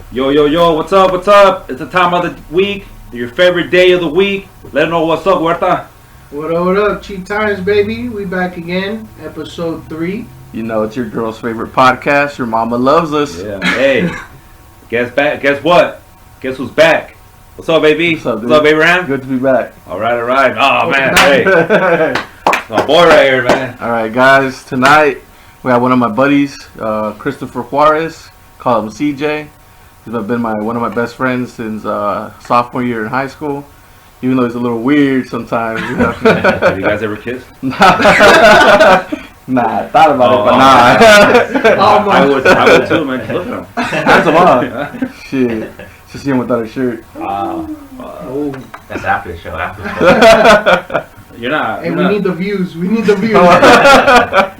Yo, yo, yo, what's up, what's up? It's the time of the week, your favorite day of the week. Let them know what's up, Huerta. What up, Cheap Times, baby? We back again, episode 3. You know, it's your girl's favorite podcast. Your mama loves us. Yeah, hey, guess what? Guess who's back? What's up, baby? What's up, dude? What's up, Abraham? Good to be back. All right. Oh, man, hey. My boy right here, man. All right, guys. Tonight, we have one of my buddies, Christopher Juarez. Call him CJ. He's been one of my best friends since sophomore year in high school. Even though he's a little weird sometimes. You know? Have you guys ever kissed? Nah, I thought about it, but nah. I would too, man. Look at him. That's a lot. Shit. Just see him without a shirt. Oh. That's after the show. You're not. Hey, we need the views. You're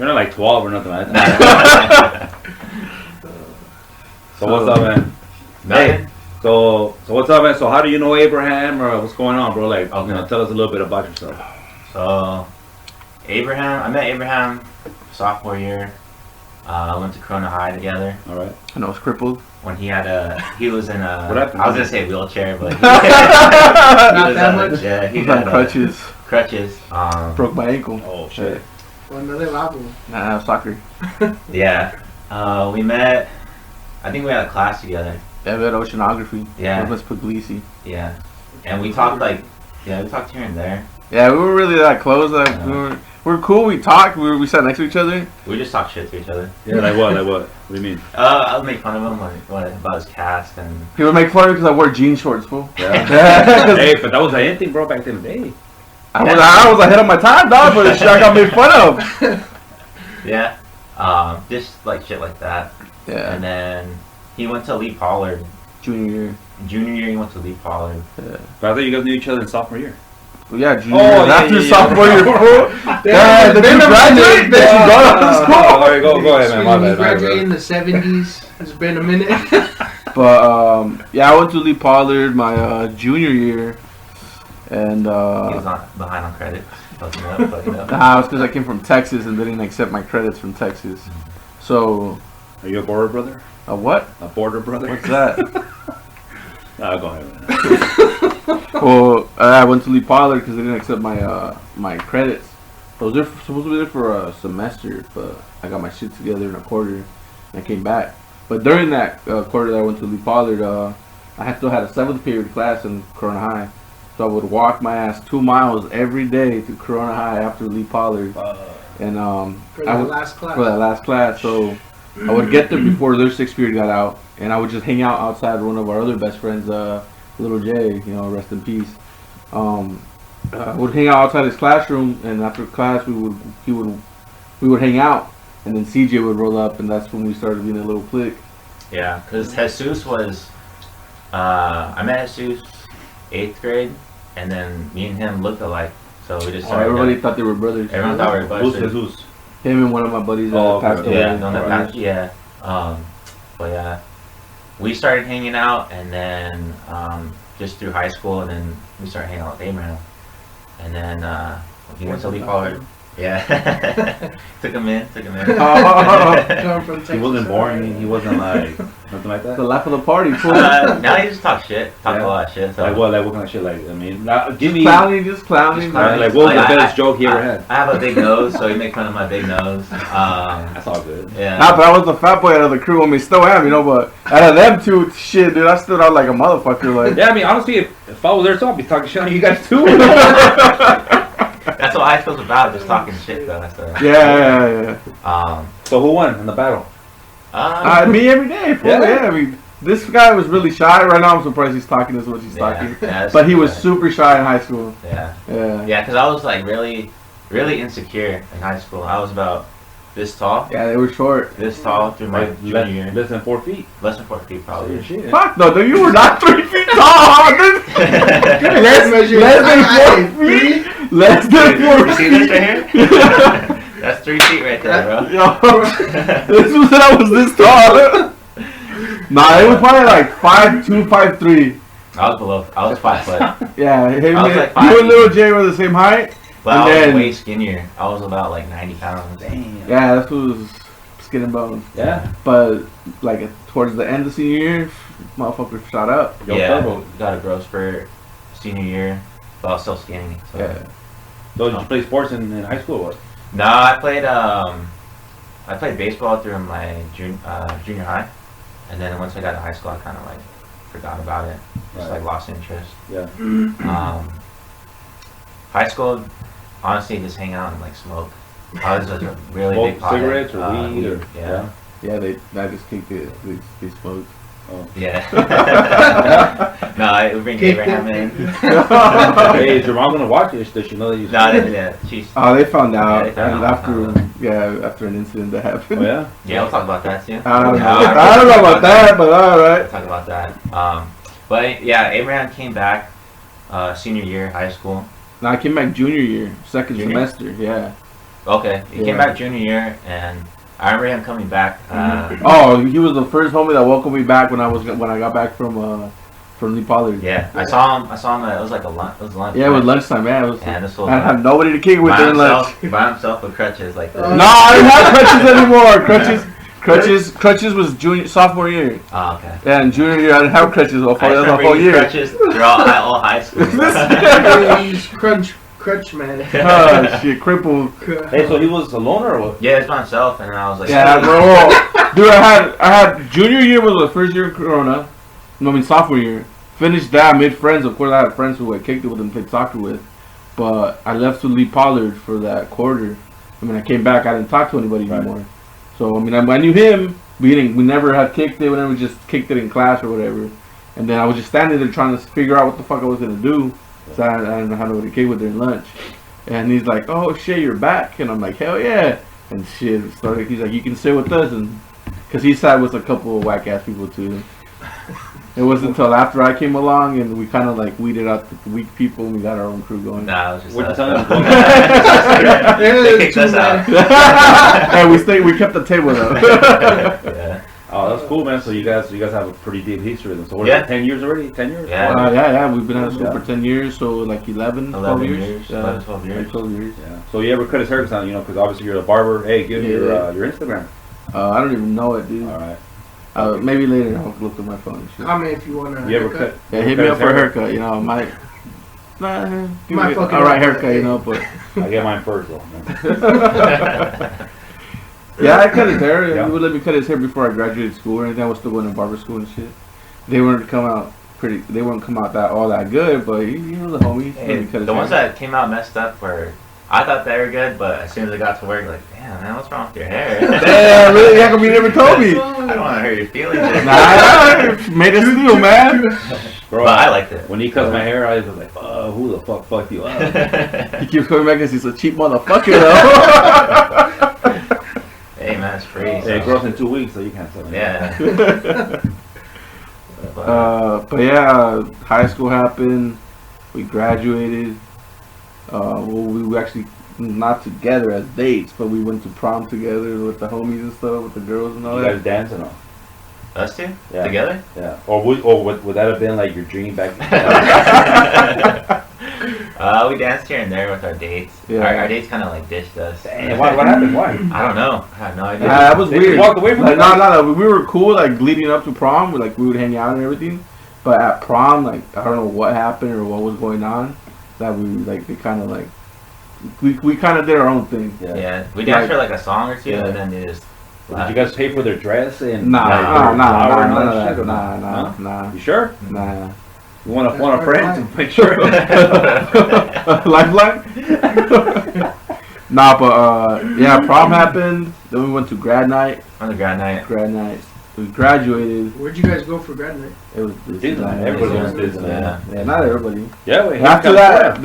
not like 12 or nothing like that. So what's up, man? Hey, so what's up, man? So how do you know Abraham, or what's going on, bro? Like, Okay. tell us a little bit about yourself. So, I met Abraham sophomore year. Went to Corona High together. All right. I know, it's crippled. When he was in a, What happened? I was gonna say wheelchair, but Not that much. Yeah, he He's had on crutches. Crutches. Broke my ankle. Oh shit. Another level. Nah, soccer. Yeah. We met. I think we had a class together. Yeah, we had oceanography. Yeah. With Miss Puglisi. Yeah. And we talked we talked here and there. Yeah, we were really that close. Like, Yeah. we were cool. We talked. We sat next to each other. We just talked shit to each other. Yeah, like what? What do you mean? I would make fun of him about his cast and. He would make fun of me because I wore jean shorts, fool. Yeah. Hey, but that was the anything, bro, back in the day. I was ahead of my time, dog, but shit, I got made fun of. Yeah. Just like shit like that. Yeah. And then he went to Lee Pollard. Junior year. Junior year, he went to Lee Pollard. Yeah. But I thought you guys knew each other in sophomore year. Well, yeah, junior Oh, year. yeah, After yeah, sophomore yeah. year, fool. Yeah, did you graduate? Did you go to school? All right, go ahead, man. My We bad. graduated in the 70s. It's been a minute. But, yeah, I went to Lee Pollard my junior year. And, He was behind on credits. Fucking up. nah, it was because I came from Texas and they didn't accept my credits from Texas. So, Are you a border brother? a what? A border brother? What's that? Nah, go ahead, man. Well, I went to Lee Pollard because they didn't accept my credits. I was supposed to be there for a semester, but I got my shit together in a quarter and I came back. But during that quarter that I went to Lee Pollard, I still had a 7th period class in Corona High. So I would walk my ass 2 miles every day to Corona High after Lee Pollard. And For that last class. For that last class. So I would get there before their 6th period got out. And I would just hang out outside one of our other best friends, Little Jay, rest in peace. I would hang out outside his classroom, and after class we would hang out, and then CJ would roll up, and that's when we started being a little clique. Yeah, because Jesus was. I met Jesus 8th grade, and then me and him looked alike. So we just started. Everybody thought they were brothers. Everyone thought we were brothers. Who's Jesus? Him and one of my buddies Oh, passed okay. away. Yeah, no, yeah. But yeah, we started hanging out, and then just through high school, and then we started hanging out with Abraham, and then he went to Lee Pollard. Yeah, took him in. Coming from Texas. He wasn't boring. He wasn't like nothing like The that. laugh of the party, fool. Now he just talks shit. A lot of shit. So. Like what? Like what kind of shit? Like I mean, give me. Just clowning. Like what was the best joke he ever had? I have a big nose, so he makes fun of my big nose. That's all good. Yeah. Nah, but I was the fat boy out of the crew. I mean, still am, but out of them two, shit, dude, I stood out like a motherfucker. Like, Yeah, I mean, honestly, if I was there, so I'd be talking shit on you guys too. That's what high school's about, just talking shit though. That's yeah. So who won in the battle? Me every day, fool. Yeah, I mean, this guy was really shy. Right now, I'm surprised he's talking as much as he's talking. Yeah, but he was super shy in high school. Yeah. Yeah. Yeah, because I was like really insecure in high school. I was about this tall. Yeah, they were short. This tall through my Like junior year. less than 4 feet. Less than 4 feet probably. Shit. Fuck no, dude, you were not 3 feet tall. Dude. Less than 4 feet. Less than 4 You see feet. this right here? That's 3 feet right there, bro. Yo, this was when I was this tall. Nah, it was probably like 5'2", 5'3". I was 5 foot. Yeah, him, I was like you 5 and Little Jay were the same height. But And I was then- way skinnier. I was about like 90 pounds. Damn. Yeah, this was skin and bones. Yeah. But like towards the end of senior year, motherfucker shot up. Yeah, got a growth spurt senior year, but I was still skinny. So. Yeah. So did you play sports in high school or what? No, I played baseball through my junior high, and then once I got to high school, I kind of like forgot about it. Just like lost interest. Yeah. High school, honestly, just hang out and like smoke. I was just a really Smoke big pothead. cigarettes or weed or yeah. Yeah, I just kicked it. They smoked. Oh. Yeah. No, I would bring Abraham in. Hey, is your mom gonna watch this? Does she know that you? No, yeah, she's. Oh, they found out, they found out. after an incident that happened. Oh yeah. Yeah, we'll talk about that too. I don't know about that, but all right. We'll talk about that. But yeah, Abraham came back senior year high school. No, I came back junior year, second Junior? semester. Yeah. Okay, he came back junior year, and I remember him coming back. Oh, he was the first homie that welcomed me back when I got back from Lee Pollard. Yeah, I saw him. It was like it was lunch. Yeah, it was lunchtime. Yeah, it was. And this was I had nobody to kick with during lunch. by himself with crutches like this. No, I didn't have crutches anymore. Crutches was sophomore year. Oh, okay. Yeah, and junior year I didn't have crutches the I remember whole year. crutches throughout all high school. He's crutch man. Oh shit, crippled. Hey, so he was a loner or what? Yeah, it's by himself, and I was like, Yeah, bro. Dude, I had junior year was the first year of Corona. No, I mean sophomore year. Finished that, made friends. Of course, I had friends who I kicked it with and played soccer with. But I left to Lee Pollard for that quarter. I mean, I came back. I didn't talk to anybody anymore. So I mean, I knew him. We never had kicked it. We never just kicked it in class or whatever. And then I was just standing there trying to figure out what the fuck I was gonna do. So I didn't know how to kick with during lunch. And he's like, "Oh shit, you're back!" And I'm like, "Hell yeah!" And shit started. He's like, "You can sit with us," and because he sat with a couple of whack ass people too. It wasn't until after I came along and we kind of like weeded out the weak people and we got our own crew going. Nah, it was just What'd you us. tell him? They kicked us out. Hey, we kept the table though. Yeah. Oh, that's cool, man. So you guys have a pretty deep history then. So what, Yeah. 10 years already? 10 years? Yeah. Yeah. We've been out of school for 10 years, so like 11, 12 years. 11, 12 years. Like 12 years. Yeah. So you ever cut his hair down, because obviously you're a barber. Hey, give me your Instagram. I don't even know it, dude. All right. Maybe later I'll look at my phone and shit. Comment if you want to. You ever cut? Yeah, hit me up for a haircut, might. Alright haircut, but. I get mine first, though. Yeah, I cut his hair. Yeah. He would let me cut his hair before I graduated school or anything. I was still going to barber school and shit. They wouldn't come out all that good, but he was a homie. Hey, the ones that came out messed up were, I thought they were good, but as soon as I got to work, like, damn, man, what's wrong with your hair? Damn, really? How come you never told me? I don't want to hurt your feelings. Nah, made us steal, man. Bro, But I liked it. When he cuts my hair, I was like, who the fuck fucked you up? He keeps coming back because he's a cheap motherfucker, though. Hey, man, it's free. Hey, it grows in 2 weeks, so you can't tell me. Yeah. But yeah, high school happened. We graduated. We were actually not together as dates, but we went to prom together with the homies and stuff, with the girls and all You that. guys dance or no? Us two? Yeah. Together? Yeah. Or would that have been like your dream back We danced here and there with our dates. Yeah. Our dates kind of like dished us. Damn, what happened? Why? I don't know. I have no idea. That was They weird. walked away from Like, it? no. We were cool, like leading up to prom. We would hang out and everything. But at prom, like I don't know what happened or what was going on. That they kind of like we kind of did our own thing. Yeah, we danced for like a song or two, and then they just. Did you guys pay for their dress and Nah. You sure? Nah. You want a friend to make sure? Lifeline? Nah, but yeah, prom happened. Then we went to grad night. On the grad night. We graduated. Where'd you guys go for grad night? It was Disneyland. Everybody wants Disneyland. Yeah, not everybody. Yeah, wait. After that,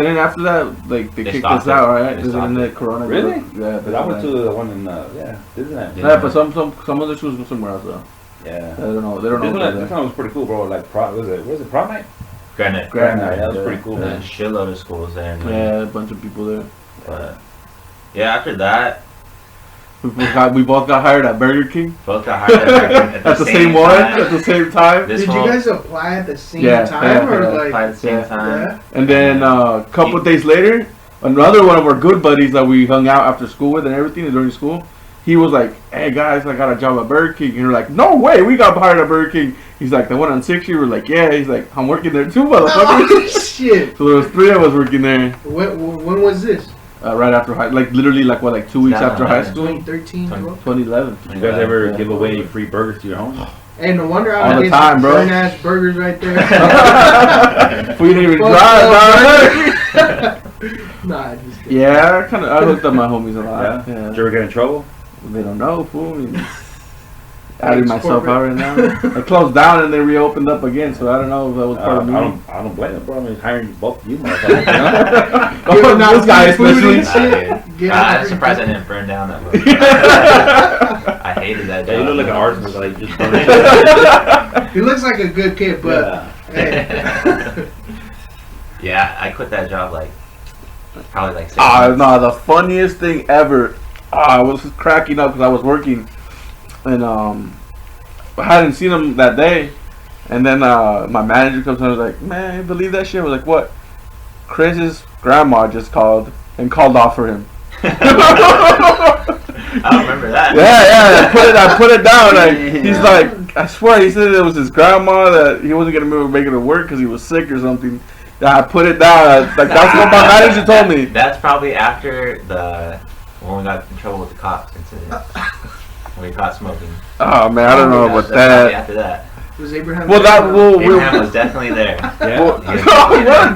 like they kicked us out, right? They Because stopped the it. Corona. Really? Yeah, But I went to the one in Disneyland. Yeah, but some other schools go somewhere else though. Yeah. I don't know. They don't know. This one was pretty cool, bro. Like, was it prom night? Grad night. Grad night. That was yeah. pretty cool, There's a man. shitload of schools there. Man. Yeah, a bunch of people there. But yeah, after that, We both got hired at Burger King. both got hired At the same one, time. at the same time. This Did whole- you guys apply at the same Yeah, time or yeah. like? Applied at the same Yeah. time. Yeah. And then a couple of days later, another one of our good buddies that we hung out after school with and everything during school, he was like, "Hey guys, I got a job at Burger King." And we're like, "No way, we got hired at Burger King." He's like, the one on 60? We're like, yeah. He's like, I'm working there too, motherfucker. Oh, shit. So there was 3 of us working there. When was this? Right after high, like literally like 2 weeks after high school. 2013, 2011. You guys ever give away free burgers to your homies? Hey, no wonder All I the get time, bro. burn ass burgers right there. We didn't even Fuck drive, dog. Nah, just kidding. Yeah, I hooked up my homies a lot. Yeah. Did you ever get in trouble? They don't know, fool. I mean, adding myself out right now. They closed down and they reopened up again, so I don't know if that was part of me. I don't blame them, bro. I mean, hiring both of you, motherfuckers. You know? Giving out This guy free food especially. and shit. I'm surprised I didn't burn down that movie. I hated that Yeah, job. you look like an arsonist, like just burn it. He looks like a good kid, but hey. Yeah, I quit that job probably 6 months. No, the funniest thing ever. I was cracking up because I was working, and I hadn't seen him that day, and then my manager comes in and was like, "Man, you believe that shit?" I was like, "What?" Chris's grandma just called off for him. I don't remember that. Yeah, I put it down. Like, he's like, I swear, he said it was his grandma that he wasn't gonna make it to work because he was sick or something. Yeah, I put it down. Like that's what my manager told me. That's probably after when we got in trouble with the cops incident. When we caught smoking. Oh man, I don't know about That's probably that. after that. Was Abraham? Well, Abraham was definitely there. Yeah. what a He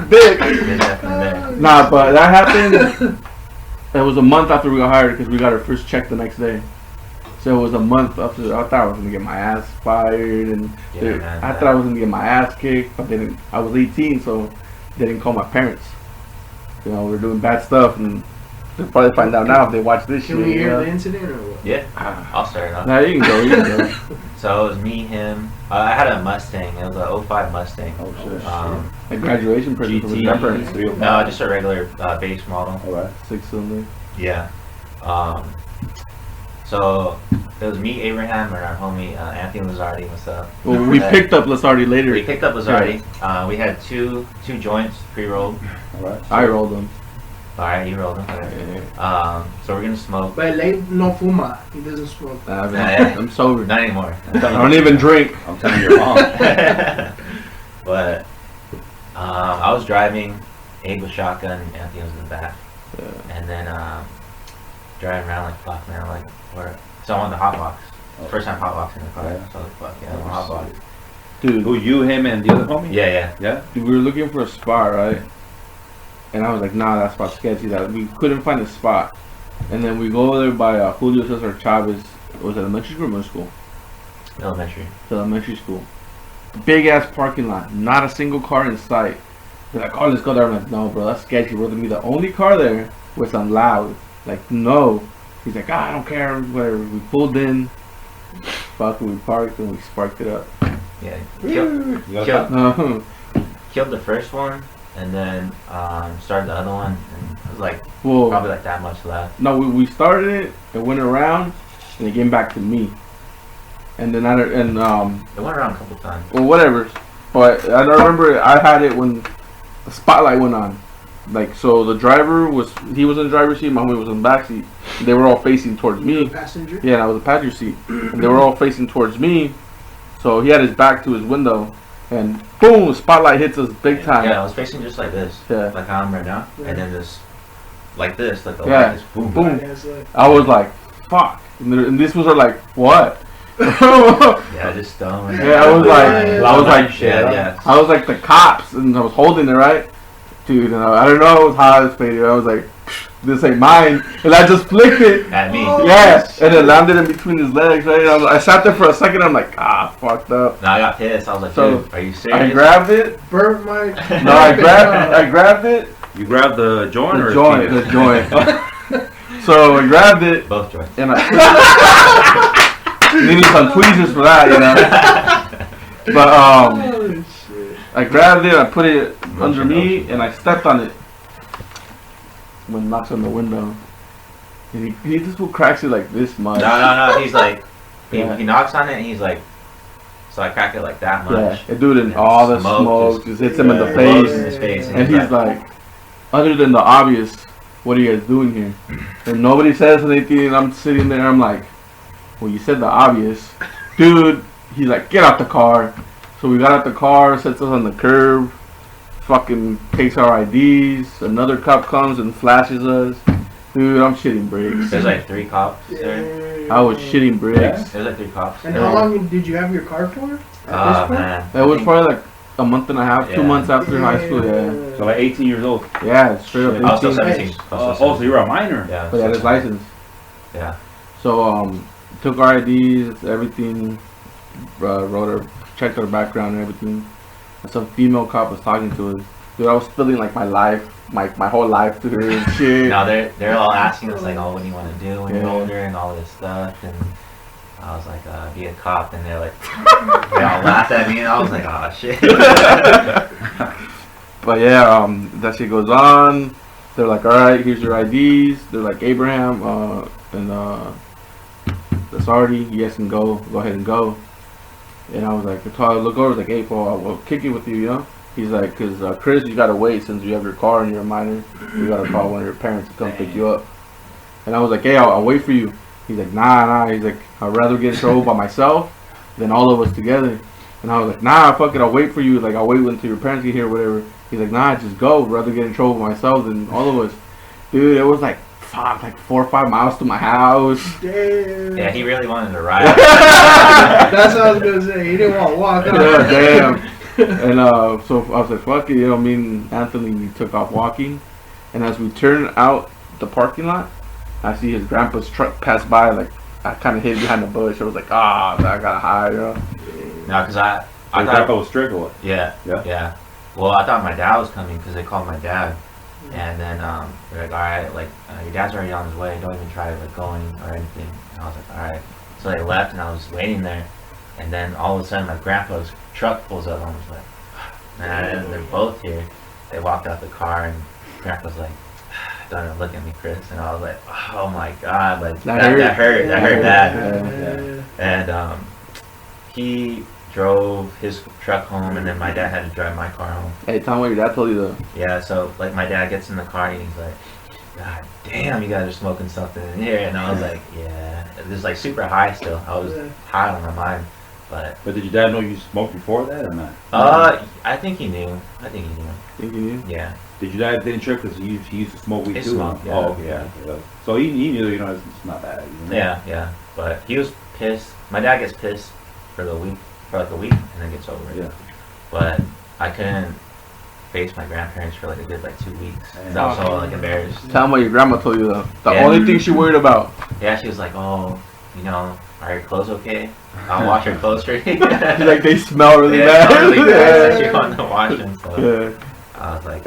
dick. was definitely there. Nah, but that happened. It was a month after we got hired because we got our first check the next day. So it was a month after. I thought I was gonna get my ass fired, and Yeah, I thought I was gonna get my ass kicked. But I was 18, so they didn't call my parents. You know, we were doing bad stuff, and they'll probably find out now if they watch this shit. Can we you hear know? the incident or what? Yeah, I'll start it off. Nah, you can go. So it was me, him. I had a Mustang. It was a 05 Mustang. Oh shit. A graduation present from GT. my parents. No, just a regular base model. Alright. 6-cylinder. Yeah. So it was me, Abraham, and our homie Anthony Lizardi. What's up? Well, we picked up Lasardi later. We picked up Lizardi. We had two joints pre-rolled. Alright. I rolled them. All right, you rolled them. Okay. So we're gonna smoke. But late no fuma. He doesn't smoke. Nah, man, I'm sober. Not anymore. I don't even drink. I'm telling your mom. But I was driving. Abe was shotgun. Anthony was in the back. Yeah. And then driving around like, fuck, man, like, where? So I'm on the hot box. First time hot boxing in the car. Yeah. So like, fuck, yeah, I'm on hot box. Dude, Who, you, him, and the other homie? Yeah. Yeah? we were looking for a spot, right? And I was like, nah, that spot's sketchy. That we couldn't find a spot. And then we go over there by Julio Cesar Chavez. It was elementary school or middle school? Elementary. It's elementary school. Big ass parking lot. Not a single car in sight. They're like, oh, let's go there. I'm like, no, bro, that's sketchy. We're gonna be the only car there with some loud. Like, no. He's like, I don't care. Whatever. We pulled in. Fucking, we parked and we sparked it up. Yeah. You got Killed, killed the first one, and then started the other one, and it was like Well, probably like that much left. no, we started it. It went around, and it came back to me. And then It went around a couple times. well, whatever. But I don't remember. I had it when the spotlight went on. Like, so the driver he was in the driver's seat, my homie was in the back seat. They were all facing towards You me. a passenger? Yeah, and I was a passenger seat. And they were all facing towards me. So he had his back to his window. And boom, the spotlight hits us big time. Yeah, I was facing just like this, Yeah. like how I'm right now, Yeah. and then just like this, like the Yeah. light just boom. Boom. That's like, I was like, fuck. And this was like, what? Yeah, just stoned. Yeah, I was like, shit. Yeah. I was like the cops, and I was holding it, right? Dude, and I don't know how I was faded. I was like, this ain't mine. And I just flicked it. At me. Yeah, and it landed in between his legs, right? I sat there for a second. I'm like, fucked up. No, I got pissed. I was like, So, dude, are you serious? I grabbed it. burnt my. No, I grabbed it. You grabbed the joint or The joint, penis? the joint. So I grabbed it, Both joints. and I needed some tweezers for that, you know. But Oh, shit. I grabbed it, I put it under me, and I stepped on it. When it knocks on the window, and he just cracks it like this much. No. He's like, Yeah. he knocks on it, and he's like, so I crack it like that Yeah, much. it do it in And all the smoke smoke, just hits him in the Blows in face. his face, And he's like, other than the obvious, what are you guys doing here? And nobody says anything, and I'm sitting there, I'm like, well, you said the obvious. Dude, he's like, get out the car. So we got out the car, sets us on the curb, fucking takes our IDs. Another cop comes and flashes us. Dude, I'm shitting bricks. There's like 3 cops there. I was shitting bricks. There's like 3 cops. And how long did you have your car for? At this point? Man. It was probably like a month and a half, 2 months after high school. Yeah. So like 18 years old. Yeah, straight up. I was still 18. 17. Oh, so you were a minor. Yeah. But yeah, his license. Yeah. So took our IDs, everything, checked our background and everything. And some female cop was talking to us. Dude, I was spilling like my life, my whole life to her and shit. Now they're all asking us like, oh, what do you want to do when you're older and all this stuff, and I was like, be a cop, and they're like, they all laughed at me, and I was like, oh shit. But yeah, that shit goes on. They're like, all right, here's your IDs. They're like, Abraham and that's already, you guys can go ahead and go. And I was like, I look over, I was like, hey, Paul, I'll kick it with you, you know? He's like, because Chris, you gotta wait since you have your car and you're a minor. You gotta call one of your parents to come pick you up. And I was like, hey, I'll wait for you. He's like, nah. He's like, I'd rather get in trouble by myself than all of us together. And I was like, nah, fuck it, I'll wait for you. Like, I'll wait until your parents get here or whatever. He's like, nah, just go. I'd rather get in trouble by myself than all of us. Dude, it was like, fuck, like 4 or 5 miles to my house. Damn. Yeah, he really wanted to ride. That's what I was gonna say. He didn't want to walk out. Yeah, damn. And so I was like, fuck it, you know, me and Anthony, we took off walking. And as we turned out the parking lot, I see his grandpa's truck pass by. Like, I kind of hid behind the bush. I was like, I gotta hide, you know. No, because I Your thought, grandpa was strict or what? yeah. Well, I thought my dad was coming because they called my dad, and then they're like, all right, like your dad's already on his way. Don't even try like going or anything. And I was like, all right. So they left, and I was waiting there, and then all of a sudden my grandpa's truck pulls up, and I was like, man, and they're both here. They walked out the car, and grandpa's like, don't look at me, Chris. And I was like, oh my god, like that hurt bad. And he drove his truck home, and then my dad had to drive my car home. Hey, tell me what your dad told you though. Yeah, so like my dad gets in the car and he's like, God damn, you guys are smoking something in here. And I was like, yeah. It was like super high still. I was high on my mind. But did your dad know you smoked before that or not? I think he knew. Think you knew? Yeah. Did your dad didn't trip because he used to smoke weed He too? smoked, yeah. Oh, okay, yeah. So he knew, you know, it's not bad. You know? Yeah. But he was pissed. My dad gets pissed for like a week and then gets over it. Yeah. But I couldn't face my grandparents for like a good 2 weeks. 'Cause I was so like embarrassed. Tell him what your grandma told you though. The Yeah. only thing she worried about. Yeah, she was like, oh, you know, are your clothes okay? I'll wash your clothes for you. She's like, they smell really Yeah, bad. they smell really bad. She wanted to wash them, so Yeah. I was like,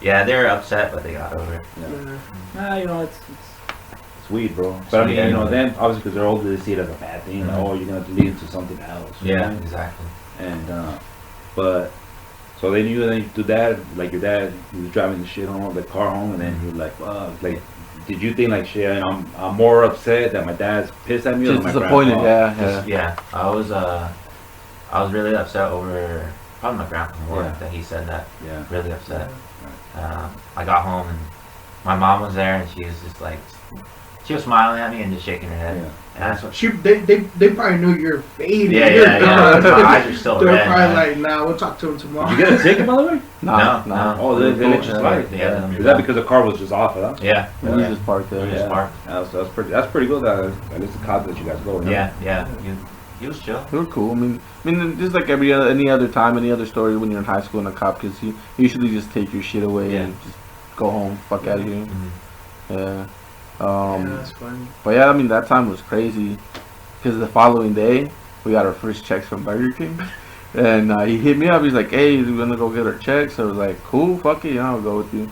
yeah, they were upset, but they got over it. Nah, you know, it's weed, bro. But I mean, you know, then obviously because they're older, they see it as a bad thing. Like, oh, you're gonna have to lead into something else. Yeah, know? exactly. And but so they knew that your dad, like your dad, he was driving the shit home, the car home, and then he was like, fuck, like. Did you think like shit? And I'm more upset that my dad's pissed at me. Just or my disappointed, grandpa? yeah. I was really upset over probably my grandpa more that he said that. Yeah. Really upset. I got home and my mom was there and she was just like, she was smiling at me and just shaking her head. Yeah. And that's what. They probably knew you're faded. Yeah. My eyes are still They're red. probably Man. like, nah, we'll talk to him tomorrow. Did you get a ticket, by the way? No. Oh, they let you slide. Yeah. Is that because the car was just off, huh? Yeah. We just parked there. We just parked. That's pretty good. That at least the cops let you guys go. You know? Yeah. He was chill. They were cool. I mean, just like any other time, any other story when you're in high school and a cop, because you usually just take your shit away and just go home, fuck out of here. Mm-hmm. Yeah. That's funny. But yeah, I mean, that time was crazy because the following day we got our first checks from Burger King, and he hit me up. He's like, "Hey, we're gonna go get our checks." I was like, "Cool, fuck it, I'll go with you."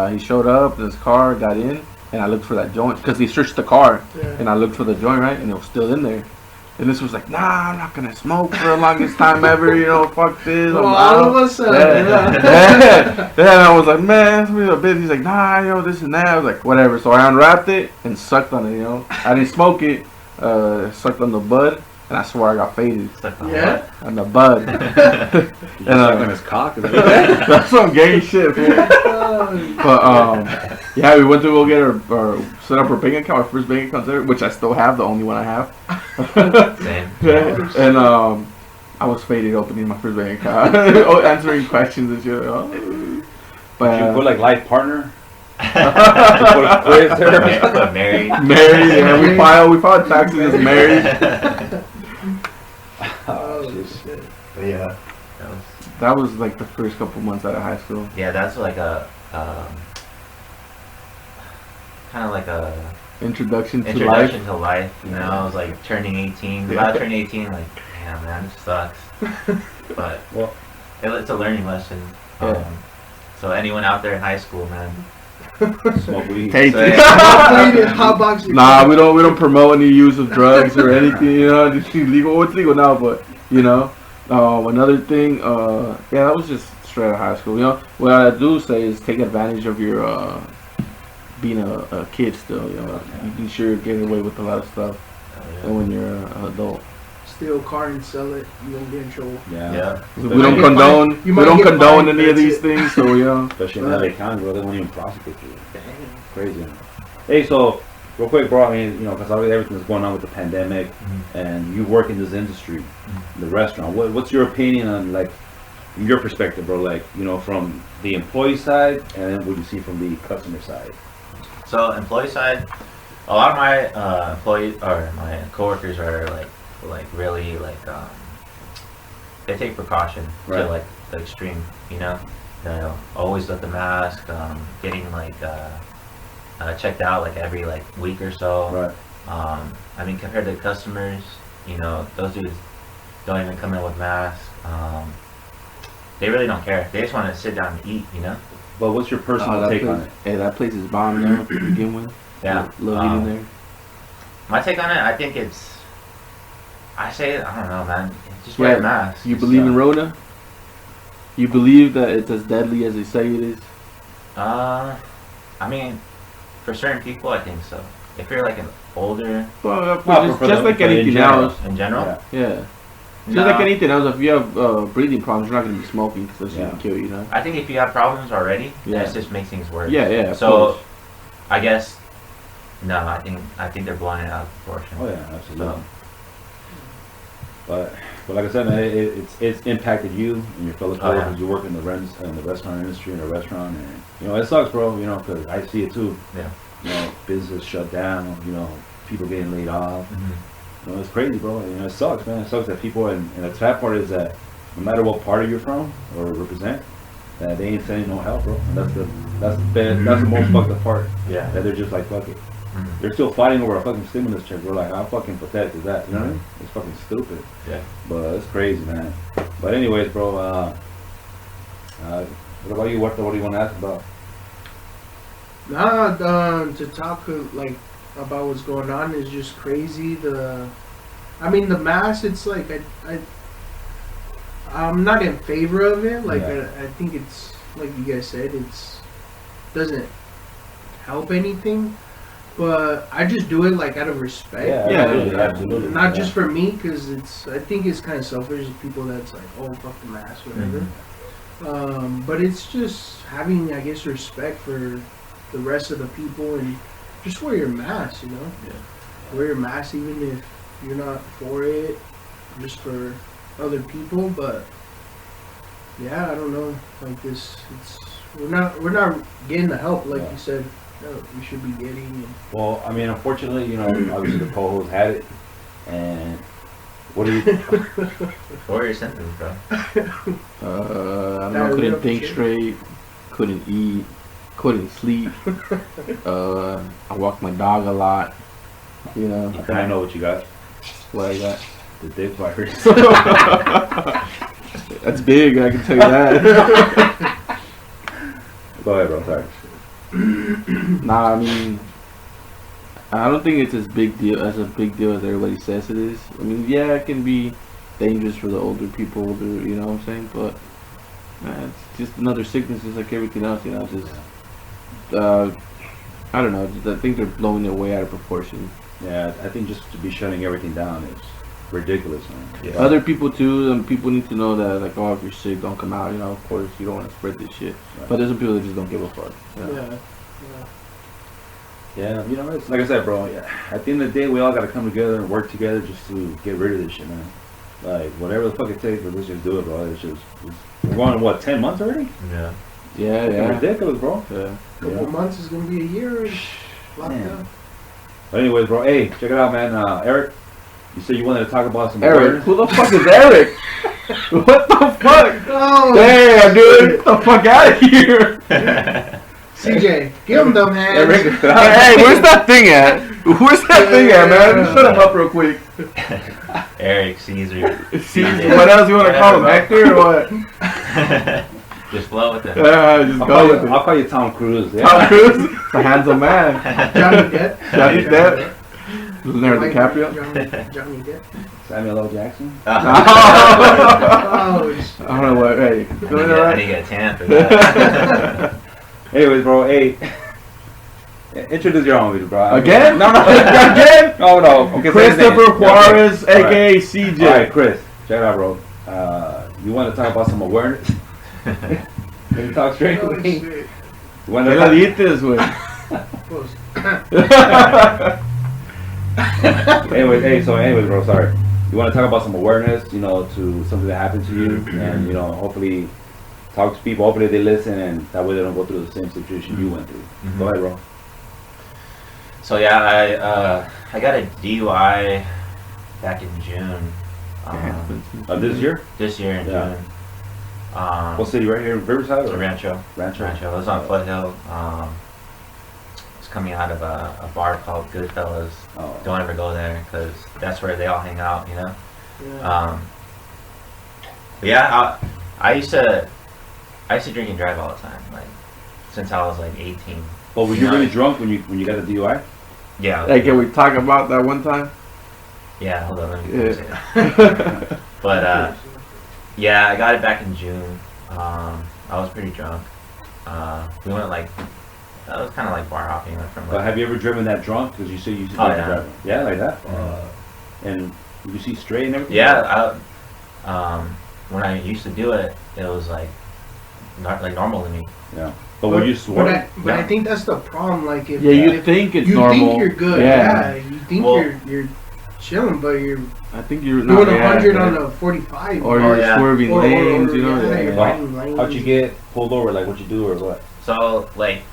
He showed up in his car, got in, and I looked for that joint because he searched the car, and I looked for the joint, right, and it was still in there. And this was like, nah, I'm not gonna smoke for the longest time ever, you know, fuck this. Well, all of a sudden, yeah. And I was like, man, it's a bit. He's like, nah, you know, this and that. I was like, whatever. So I unwrapped it and sucked on it, you know. I didn't smoke it, sucked on the bud, and I swear I got faded. Yeah? On the bud. Did you suck on his cock? Is that what that's some gay shit, man. But, yeah, we went to go get our set up our bank account, our first bank account there, which I still have, the only one I have. Same. And I was faded opening my first bank account, oh, answering questions and shit. Oh. But Did you put like life partner? Married. Married, yeah. We filed taxes as married. Oh shit. But yeah, That was like the first couple months out of high school. yeah, that's like a kind of like a Introduction to introduction life. to life. You know, I was like turning 18. Yeah. About turning 18, like, damn man, this sucks. But Well, it's a learning lesson. Yeah. So anyone out there in high school, man, smoke weed. Take So, it. Hotbox your Nah, we don't promote any use of drugs or anything. You know, it's legal. Well, it's legal now, but you know, another thing. Yeah, that was just straight out of high school. You know, what I do say is take advantage of your being a kid still. You know, you can sure get away with a lot of stuff when you're an adult. steal a car and sell it, you won't get in trouble. Yeah. We don't get condone. fined. You We might don't get condone fined, any of that's these it. things. So you know. Especially in LA County, bro, they won't even prosecute you. Crazy. Hey, so real quick, bro. I mean, you know, because obviously everything's going on with the pandemic, and you work in this industry, the restaurant. What's your opinion on like your perspective, bro? Like, you know, from the employee side, and then what you see from the customer side. So employee side, a lot of my employees or my coworkers are like really like they take precaution Right. to like the extreme, you know. They'll always with the mask, getting like checked out like every like week or so. Right. I mean, compared to customers, you know, those dudes don't even come in with masks. They really don't care. They just want to sit down and eat, you know. But what's your personal that take place, on it? Hey, that place is bomb now to begin with. Yeah. Love eating there. My take on it, I think it's. I say, I don't know, man. Just wear a mask. You It's, believe in Rona? You believe that it's as deadly as they say it is? I mean, for certain people, I think so. If you're like an older, Well, Well, for just the- like for in anything general. else. in general, Yeah. Yeah. Just like anything else, if you have breathing problems, you're not going to be smoking because that's going Yeah. to kill you, you know? I think if you have problems already, Yeah. it just makes things worse. Yeah, yeah. Of So, course. I guess, no, I think they're blowing it out of proportion. Oh yeah, absolutely. So, But like I said, man, it's impacted you and your fellow Oh, yeah. coworkers. You work in the restaurant industry, in a restaurant, and you know it sucks, bro. You know, because I see it too. Yeah. You know, business shut down. You know, people getting laid off. You know, it's crazy, bro. You know, it sucks, man. It sucks that people, and the sad part is that no matter what party you're from or represent, that they ain't sending no help, bro. And that's the most fucked up part. Yeah. That they're just like, fuck it. Mhm. They're still fighting over a fucking stimulus check. We're like, how fucking pathetic is that? You know what I mean? It's fucking stupid. Yeah. But it's crazy, man. But anyways, bro, what about you? What do you want to ask about? Nah, to talk like about what's going on is just crazy. I mean, the mask. It's like I'm not in favor of it. Like Yeah. I think it's like you guys said, it's doesn't help anything. But I just do it like out of respect. Absolutely. Not just for me, because I think it's kind of selfish. People that's like, oh, fuck the mask, whatever. But it's just having, I guess, respect for the rest of the people and just wear your mask, you know? Yeah. Wear your mask even if you're not for it, just for other people. But yeah, I don't know. Like this, we're not getting the help like Yeah. you said. No, we should be getting. And Well, I mean, unfortunately, you know, obviously the co-host had it, and what do you? What were your symptoms, bro? I don't know, Diarrhea couldn't for think sure. straight, couldn't eat, couldn't sleep. I walked my dog a lot, you know. I think I know what you got. What I got. The dick virus. That's big, I can tell you that. Go ahead, bro. Sorry. Nah, I mean, I don't think it's as big deal as everybody says it is. I mean, yeah, it can be dangerous for the older people, you know what I'm saying? But it's just another sickness, just like everything else, you know. It's just, I don't know. I think they're blowing it way out of proportion. Yeah, I think just to be shutting everything down is ridiculous, man. Yeah. Other people too, and people need to know that, like, oh, if you're sick, don't come out. You know, of course, you don't want to spread this shit. Right. But there's some people that just don't give a fuck. You know? yeah. Yeah, you know, it's like I said, bro. Yeah, at the end of the day, we all got to come together and work together just to get rid of this shit, man. Like whatever the fuck it takes, but let's just do it, bro. We're going on, what, 10 months already? Yeah. Yeah, It's yeah. ridiculous, bro. Yeah. Couple months is gonna be a year. Locked Man. up. But anyways, bro, hey, check it out, man. Eric, you said you wanted to talk about some Eric, awareness? who the fuck is Eric? What the fuck? Oh, Damn, dude, get the fuck out of here. CJ, give him them hands. Eric, Hey, where's that thing at? Where's that thing at, man? Shut him up real quick. Eric, Caesar. Caesar, what else you want to call him? Hector or what? Just flow with it. Yeah, just go with it. I'll call you Tom Cruise. Yeah. Tom Cruise, the handsome man. Johnny Depp. Johnny Depp. Leonardo DiCaprio. Johnny Depp. Samuel L. Jackson. Oh, I don't know what. Hey, I need to get a tan for that. Anyways, bro, hey, introduce your homie, bro. Again? No, again? No. Okay, Christopher Juarez, okay. aka CJ. All right, Chris, check it out, bro. You want to talk about some awareness? Can you talk straight oh, with me? shit. You want ¿Qué to le dices, güey? Close. anyways, bro, sorry. You want to talk about some awareness, to something that happened to you, and hopefully talk to people. Hopefully they listen, and that way they don't go through the same situation you went through. Go ahead, bro. So yeah, I got a DUI back in June. This year? This year in Yeah. June. What city? Right here in Riverside? Or? Rancho. Rancho. I was on Foothill. It's coming out of a bar called Goodfellas. Oh. Don't ever go there because that's where they all hang out, Yeah. But yeah, I used to drink and drive all the time, like since I was like 18. But were you really drunk when you got the DUI? Yeah. Hey, can we talk about that one time? Yeah. Hold on. Let me Yeah. say that. But yeah, I got it back in June. I was pretty drunk. We went like. That was kind of like bar hopping. Went from But like, have you ever driven that drunk? Because you say you used to Oh, drive yeah. driving. Yeah, like that? And you see straight and everything? yeah. When I used to do it, it was like not like normal to me. Yeah. But were you sworn? But I Yeah. think that's the problem. Like if Yeah, you if think it's you normal. think you're good, Yeah. you think Well- you're chilling, but you're I think you're doing not 100 yeah, on a 45, or Oh, you're yeah. swerving Or- lanes, you know? yeah, Yeah, you're yeah. fighting lanes. How'd you get pulled over? Like what you do or what? So like,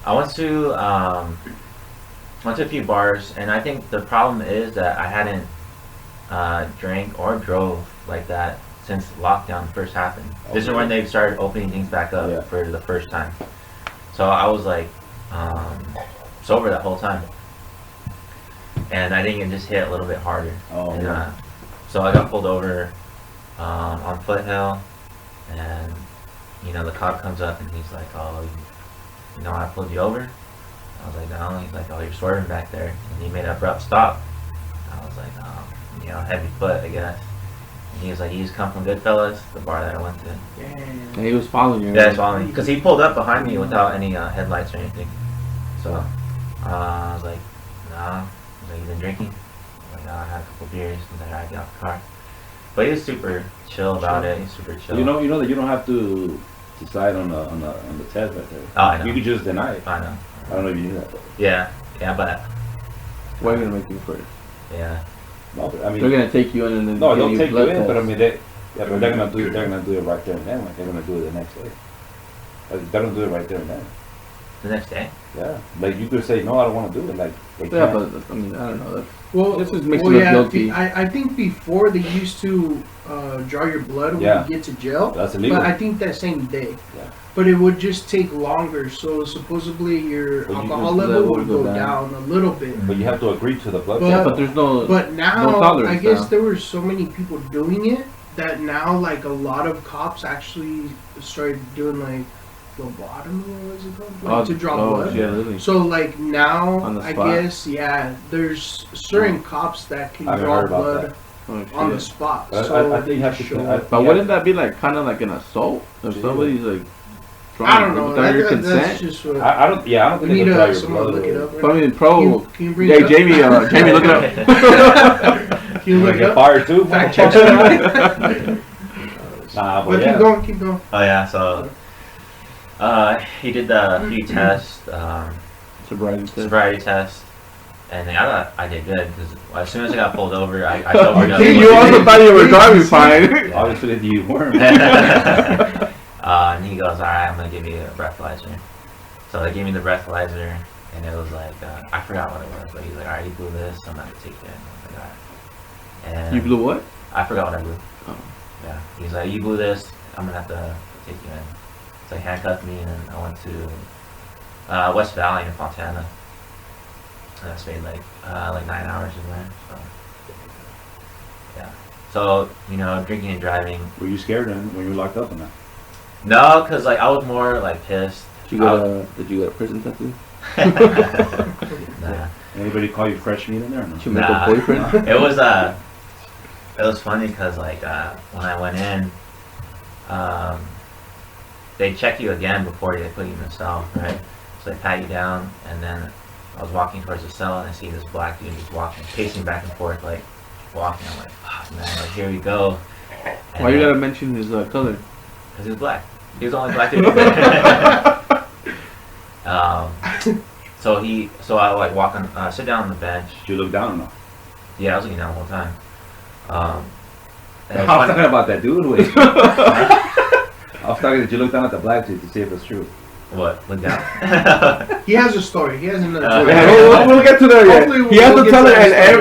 I went to a few bars, and I think the problem is that I hadn't drank or drove like that since lockdown first happened. This is when they started opening things back up Yeah. for the first time. So I was like sober that whole time, and I think it just hit a little bit harder. Oh, And, yeah. so I got pulled over on Foothill, and the cop comes up and he's like, "Oh, you know I pulled you over?" I was like, "No." He's like, "Oh, you're swerving back there," and he made an abrupt stop. I was like, heavy foot, I guess. And he was like, "You just come from Goodfellas, the bar that I went to." Damn. And he was following you. Yeah, that's following me because he pulled up behind me without any headlights or anything. So I was like, "Nah." He's like, "You been drinking?" I was like, "No, I had a couple beers." He's like, "I get off the car." But he was super chill about it. He's super chill. You know that you don't have to decide on the test right there. Oh, I know. You could just deny it. I know. I don't know if you knew that. But Yeah, but Why are you gonna make you first? yeah. no, but, I mean, They're gonna take you in and then no, give they'll take you blood in, but I tests. mean, they're gonna do it. They're gonna do it right there and then. Like they're gonna do it the next day. Like, they're gonna do it right there and then. The next day. Yeah, like you could say no, I don't want to do it. Like they Yeah, can't. but I mean, I don't know. That's, Well, this just makes well, you look yeah, guilty. I think before they used to draw your blood when Yeah. you get to jail, That's illegal. but I think that same day. Yeah. But it would just take longer, so supposedly your But you alcohol could- level level would go down. down. A little bit. But you have to agree to the blood But- test. but there's no. But now, No tolerance I guess now. there were so many people doing it that now, like, a lot of cops actually started doing, like, phlebotomy, or what is it called? Like, to draw blood. Yeah, really. So, like, now, On the I spot? guess, yeah, there's certain cops that can I haven't draw heard about blood Oh, on the shit. spot. I- So I think you have to- show- But wouldn't that be like kind of like an assault if Yeah. somebody's like I trying don't know. without your That's consent? just what. I don't. Yeah, I don't we think need they can draw your someone blood. look it up. But I mean, pro. Can you bring Hey, it up? Jamie, Jamie, look it up. Can you You look it get up? fired too. Fact check. Nah, But but yeah. keep going. Oh yeah. So he did the few tests, Sobriety test. sobriety test, And I thought I did good because as soon as I got pulled over, I sobered up. You also thought you were driving fine. Obviously, you weren't. And he goes, all right, I'm gonna give you a breathalyzer. So they gave me the breathalyzer, and it was like I forgot what it was, but he's like, all right, you blew this, I'm gonna take you in. I was like, all right. And You blew what? I forgot what I blew. Oh. Yeah, he's like, you blew this, I'm gonna have to take you in. So he handcuffed me, and then I went to West Valley in Fontana. And I stayed like 9 hours in there. So yeah. So drinking and driving. Were you scared then when you were locked up or not? No, cause like I was more like pissed. Did you get a prison tattoo? Nah. Anybody call you fresh meat in there or no? Did you make a boyfriend? It was funny because like when I went in, they check you again before they put you in the cell, right? So they pat you down, and then I was walking towards the cell, and I see this black dude just walking, pacing back and forth, like walking. I'm like, fuck, man, like here we go. And Why you gotta mention his color? Because he was black. He was the only black dude. So I like walk on, sit down on the bench. Did you look down or no? Yeah, I was looking down the whole time. I was talking about that dude. Wait. I was talking. Did you look down at the black dude to see if it's true? What? Look down. He has a story. He has another story. We'll get to that yet. Hopefully He has we'll to get tell to it that in story.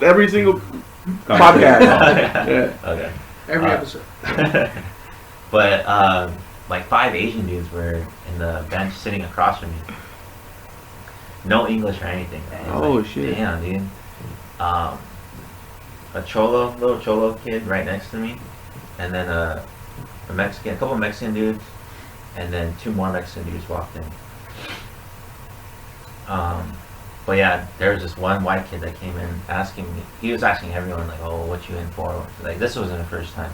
every single podcast. Yeah. Okay. Every episode. But like 5 Asian dudes were in the bench sitting across from me. No English or anything. Oh, like, shit. Damn, dude. A little cholo kid right next to me, and then a couple Mexican dudes, and then 2 more Mexican dudes walked in. But yeah, there was this one white kid that came in asking me. He was asking everyone like, "Oh, what you in for?" Like this wasn't the first time.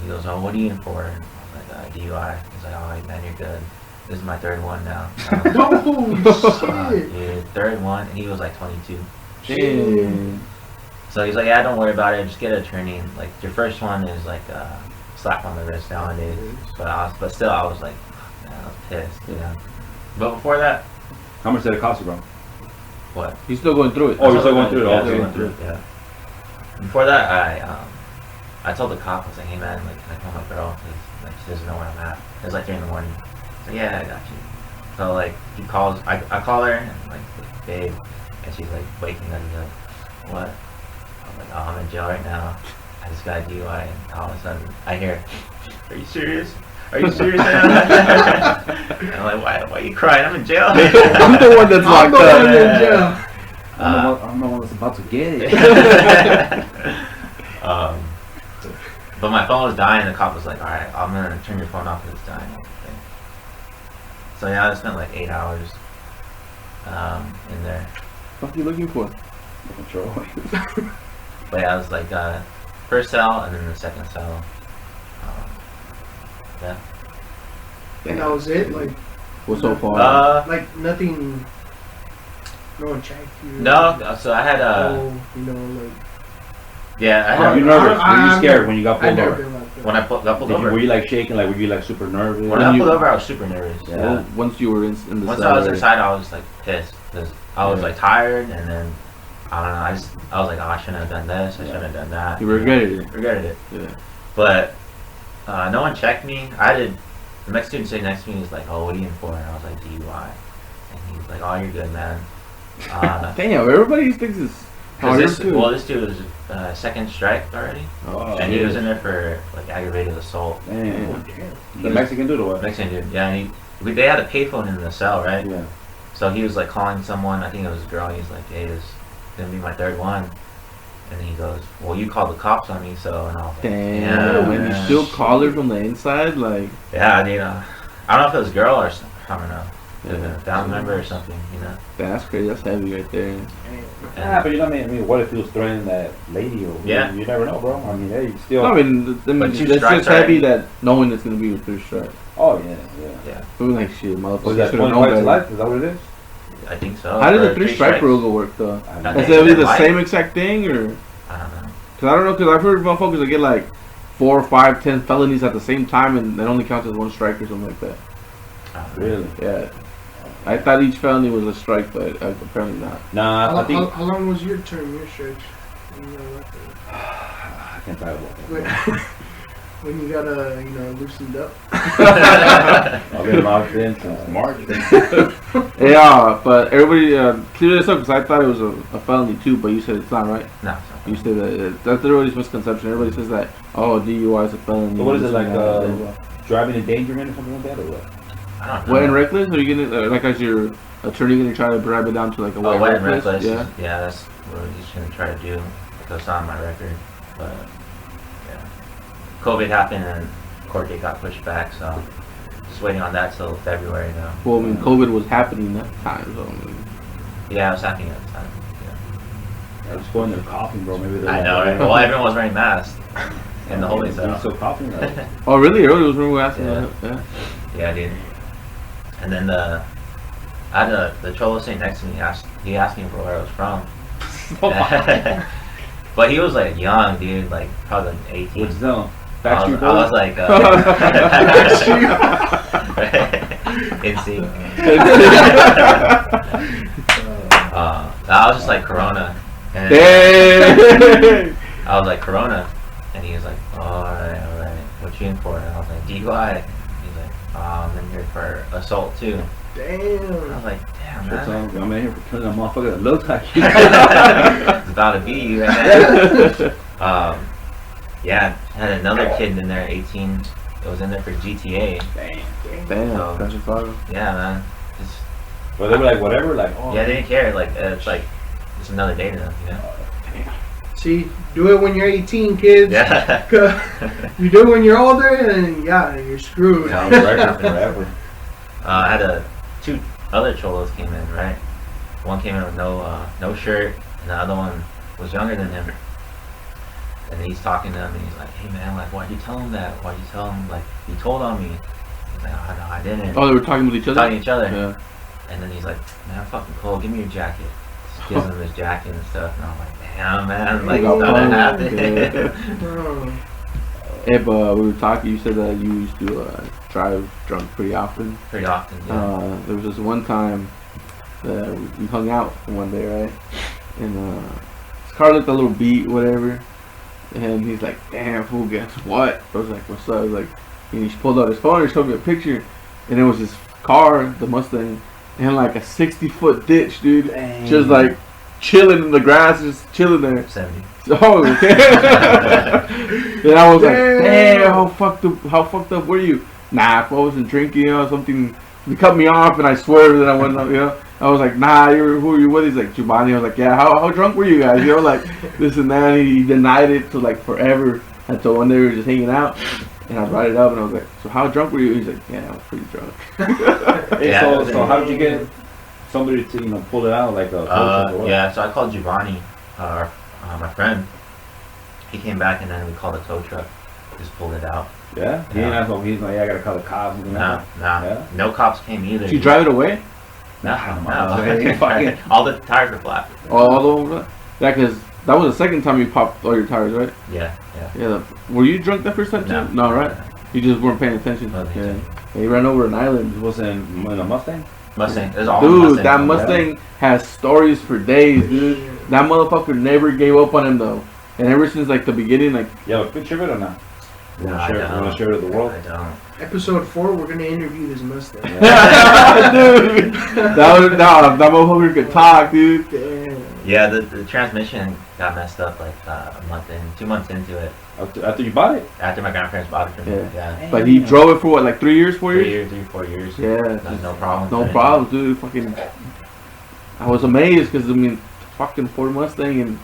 He goes, "Oh, what are you in for?" And I was like, "DUI." He's like, "Oh, man, you're good. This is my 3rd one now." Oh shit! Dude, 3rd one, and he was like 22. Damn. So he's like, "Yeah, don't worry about it. Just get an attorney. Like your first one is like a slap on the wrist nowadays." But still, I was like, man, I was pissed. Yeah. But before that, How much did it cost you, bro? what? He's still going through it. Oh, you're still going through it. Yeah, Okay. still going through it. Yeah. Before that, I told the cop, I was like, "Hey man, like, can I call my girl? Cause like she doesn't know where I'm at." It was like 3 in the morning. He's like, "Yeah, I got you." So like he calls, I call her and like, "Babe," and she's like waking up. He's like, "What?" I'm like, "Oh, I'm in jail right now. I just got a DUI," and all of a sudden I hear, "Are you serious? Are you serious?" And I'm like, "Why are you crying? I'm in jail." I'm the one that's I'm locked the one up. in jail. I'm the one that's about to get it. But my phone was dying. The cop was like, "All right, I'm gonna turn your phone off because it's dying." So yeah, I spent like 8 hours in there. What are you looking for? Control. But yeah, I was like first cell and then the second cell. Yeah. And that was it. Like What's so far? like nothing. No one checked you. No. So I had like. yeah, I Were had you nervous? Were you scared when you got I pulled never over? been like that. when I got pulled over. Were you like shaking? Like were you like super nervous? When I got pulled over, I was super nervous. Yeah. Well, once you were in the Once cell, I was inside, I was like pissed because I was like tired, and then I don't know. I was like, "Oh, I shouldn't have done this. I shouldn't have done that." you regretted it. Regretted it. Yeah. But no one checked me. The Mexican sitting next to me was like, "Oh, what are you in for?" And I was like, "DUI." And he's like, "Oh, you're good, man." Damn, everybody thinks it's This dude was second strike already, Oh, and he was in there for like aggravated assault. Damn. He The was- Mexican dude or what? Mexican dude, yeah. And they had a payphone in the cell, right? Yeah. So he was like calling someone. I think it was a girl. And he's like, "Hey, this is gonna be my 3rd one." And then he goes, "Well, you called the cops on me, so." And I was like, Damn, "Yeah, when you man." still call her from the inside, like, Yeah, dude. I don't know if it was a girl or I don't know. It could have been a family member or something, you know. that's crazy. That's heavy right there. Yeah, but you know what I mean? What if he was threatening that lady or Yeah. you never know, bro. I mean, hey, still. No, I mean, But 2 it's strikes just heavy already. that knowing it's gonna be your 3rd strike. Oh yeah, yeah. Yeah, We're like, shit, Was motherfucker, that should 20 have known points to better. life? Is that what it is? I think so. How did Or the 3 strike strikes. rule work though? I I don't Is know. think it it's the life. same exact thing, or? I don't know. Cause I don't know, cause I've heard motherfuckers that get like 4, 5, 10 felonies at the same time, and that only counts as 1 strike or something like that. I don't know. Really? Yeah. I thought each felony was a strike, but apparently not. Nah, I think How long was your term, your stretch? When you got elected? I can't talk about When, that. when you got loosened up. I've been locked in since March. Yeah, but everybody clear this up because I thought it was a felony too, but you said it's not, right? No. You said that's everybody's misconception. Everybody says that, oh, DUI is a felony. So what is it, like that. driving endangerment or something like that, or what? I don't know. Wet and reckless? Are you gonna like as your attorney gonna try to drive it down to like a Oh, wet and reckless. Yeah. Yeah, that's what he's gonna try to do. That's on my record. But yeah, COVID happened and court date got pushed back, so just waiting on that till February now. Well, I mean, COVID was happening that time, so. I mean, Yeah, it was happening at the time. I was going there coughing, bro. Maybe I know, right? Well, everyone was wearing masks in the holding You're cell. still coughing. Like, oh, really? Earlier was when we asking Yeah. that. Yeah. Yeah, dude. And then I had the cholo sitting next to me. He asked me where I was from. But he was like young, dude, like probably like 18. what's that? I Backstreet was Boys? like, NSYNC. I was just like Corona. And Dang! I was like Corona, and he was like, oh, all right, what you in for? And I was like, DUI. He's like, oh, I'm in here for assault too. I Damn. was like, damn, What's man. up? I'm in here for killing a motherfucker that looks like you. It's about to be you right now. Yeah, had another kid in there, 18. It was in there for GTA. Damn, So- that's a problem. Yeah, man. Just, But they were like, whatever, like, oh. yeah, they didn't care. Like, it's like, it's another day to them, you know? See, do it when you're 18, kids. Yeah. You do it when you're older, and yeah, you're screwed. Yeah. Record forever. I had two other cholos came in, right? One came in with no shirt, and the other one was younger than him. And then he's talking to him, and he's like, "Hey man, like, why'd you tell him that? Why'd you tell him like he told on me?" He's like, "Oh no, I didn't." Oh, they were talking with each other? Talking to each other. Yeah. And then he's like, "Man, I'm fucking cold. Give me your jacket." Just gives him his jacket and stuff, and I'm like, "Damn, man, like Oh, nothing yeah. happened." Oh. Hey, but we were talking, you said that you used to drive drunk pretty often. Pretty often, yeah. There was this one time that we hung out one day, right? And his car looked a little beat, whatever. And he's like, "Damn, fool, guess what?" I was like, "What's up?" I was like, and he pulled out his phone and showed me a picture. And it was his car, the Mustang, in like a 60-foot ditch, dude. Dang. Just like chilling in the grass, just chilling there. 70. Oh, okay. And I was like, Damn. "Damn, how fucked up were you?" Nah, if I wasn't drinking, something. He cut me off, and I swear that I went up, I was like, "Nah, who are you with?" He's like, "Giovanni." I was like, "Yeah, how drunk were you guys?" Like this and that. And he denied it to like forever until one day we were just hanging out, and I brought it up, and I was like, "So how drunk were you?" He's like, "Yeah, I was pretty drunk." Hey, Yeah. so how did you get somebody to pull it out, like a coach or what? Yeah, so I called Giovanni, my friend. He came back and then we called a tow truck. Just pulled it out. Yeah? He ain't asked me, he's like, yeah, I gotta call the cops. Nah. Yeah? No cops came either. Did you drive it away? Nah, No. All the tires were flat. All over? Yeah, because that was the second time you popped all your tires, right? Yeah. Yeah. Were you drunk that first time too? No, right? You just weren't paying attention. Wasn't Yeah. attention. He ran over an island. It was in a Mustang? Mustang. It was all Dude, Mustang. that Mustang has stories for days, dude. That motherfucker never gave up on him though. And ever since like the beginning, like You have a picture of it or not? You No, wanna I share, don't. you wanna share it with the world? I don't. Episode 4, we're gonna interview this Mustang. dude, that motherfucker could talk, dude. Damn. Yeah, the transmission got messed up like 2 months into it. After you bought it? After my grandparents bought it for me. Yeah. But he drove it for what, like 3 years, 4 years? 4 years. Yeah, No problem. no problem, dude. Fucking, I was amazed because I mean, fucking Ford Mustang, and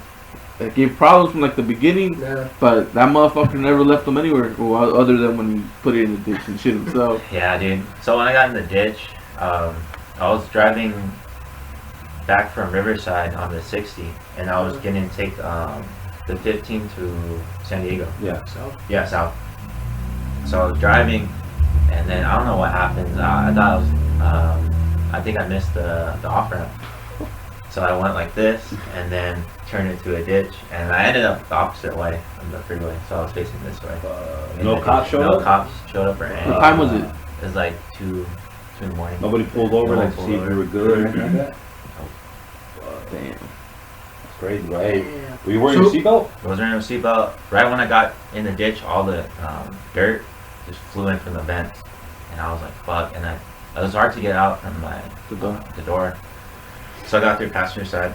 it gave problems from like the beginning. Yeah. But that motherfucker never left them anywhere, well, other than when he put it in the ditch and shit himself. Yeah, dude. So when I got in the ditch, I was driving back from Riverside on the 60, and I was getting to take the 15 to San Diego. Yeah. So, Yeah, south. So I was driving, and then I don't know what happened. I thought I was, I think I missed the off ramp. So I went like this, and turned into a ditch, and I ended up the opposite way on the freeway. So I was facing this way. No cops showed No up? cops showed up or anything. What time was it? It was like 2 2 in the morning. Nobody pulled over No like to one see if pulled you were good or anything like that. Damn. That's crazy, bro. Hey, Yeah. were you wearing your seatbelt? I was wearing a seatbelt. Right when I got in the ditch, all the dirt just flew in from the vents, and I was like, "Fuck!" And it was hard to get out from the door. So I got through passenger side.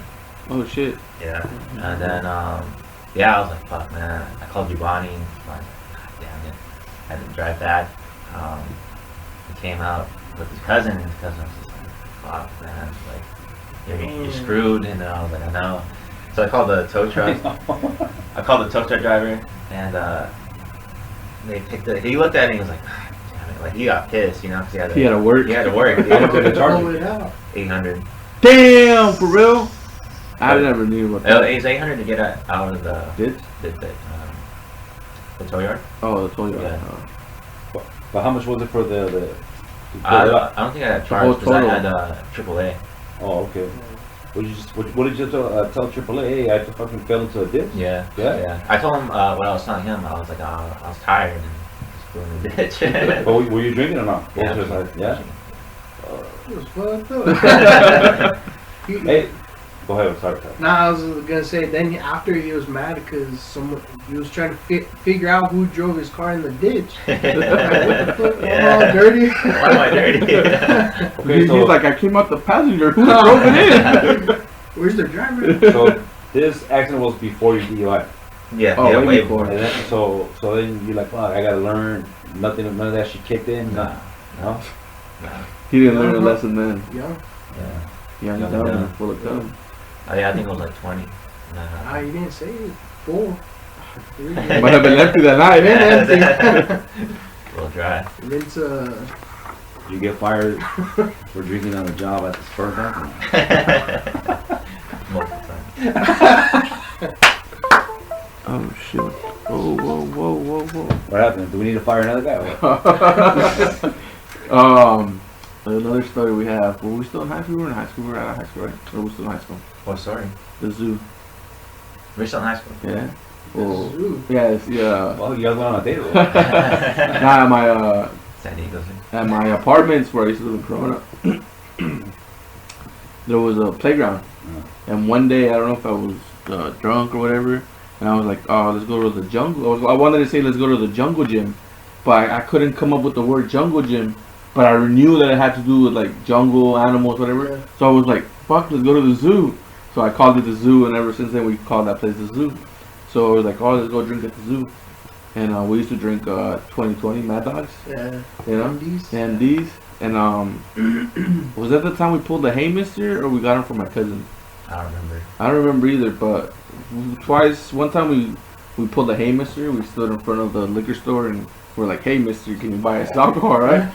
Oh shit. Yeah, and then yeah, I was like, "Fuck, man!" I called Giovanni. Like, God damn it, I had to drive back. He came out with his cousin, and his cousin was just like, "Fuck, man!" Like, you're screwed. And I was like, "I know." So I called the tow truck. I called the tow truck driver, and they picked it. He looked at it and he was like, "God damn it!" Like he got pissed, you know, because He had to work. He had to work. How much did they charge Blow you? it out. 800. Damn, for real? I never knew what that. It's 800 to get out of the Ditch? the tow yard. Oh, the tow yard. Yeah. But how much was it for the I don't think I got charged because I had AAA. Oh, okay. What did you tell AAA? Hey, I fucking fell into a ditch? Yeah. Yeah? Yeah. I told him what I was telling him. I was like, I was tired and just flew in the ditch. But were you drinking or not? Yeah. What was your size? Yeah? It was fucked up. Hey, go ahead. Sorry. Nah, I was gonna say. Then after he was mad because he was trying to figure out who drove his car in the ditch. Like, what the fuck? Yeah. I'm all dirty. Why am I dirty? Okay, He's so, like, I came out the passenger. Who drove it in? Where's the driver? so this accident was before your DUI. Yeah. Oh, yeah, way way before. And then, so then you're like, fuck, I gotta learn. None of that shit kicked in. Nah. No? Nah. He didn't learn a lesson then. Yeah. Yeah. Young Young dumb dumb. and full of cum. I think it was like 20. Ah, you didn't say it. 4. Might have been empty that night. Been empty. A little dry. It's You get fired for drinking on the job at the first time? Multiple times. Oh shit. Whoa, whoa, whoa, whoa, whoa. What happened? Do we need to fire another guy? Or what? Another story we have. Were we still in high school? We were in high school. We were out of high school, right? Or were we still in high school? Oh, sorry. The zoo. We're still in high school. Yeah. Oh. zoo. Yes, yeah. Well, you guys went on a date or what? Nah, San Diego's in. at my apartments where I used to live in Corona, there was a playground. And one day, I don't know if I was drunk or whatever, and I was like, oh, let's go to the jungle. I wanted to say, let's go to the jungle gym, but I couldn't come up with the word jungle gym. But I knew that it had to do with like jungle, animals, whatever. Yeah. So I was like, fuck, let's go to the zoo. So I called it the zoo, and ever since then we called that place the zoo. So I was like, oh, let's go drink at the zoo. And we used to drink 2020 Mad Dogs, Yeah. you know, and these. And was that the time we pulled the Hey Mister, or we got them from my cousin? I don't remember. I don't remember either, but one time we pulled the Hey Mister. We stood in front of the liquor store and we're like, hey Mister, can you buy us alcohol, right?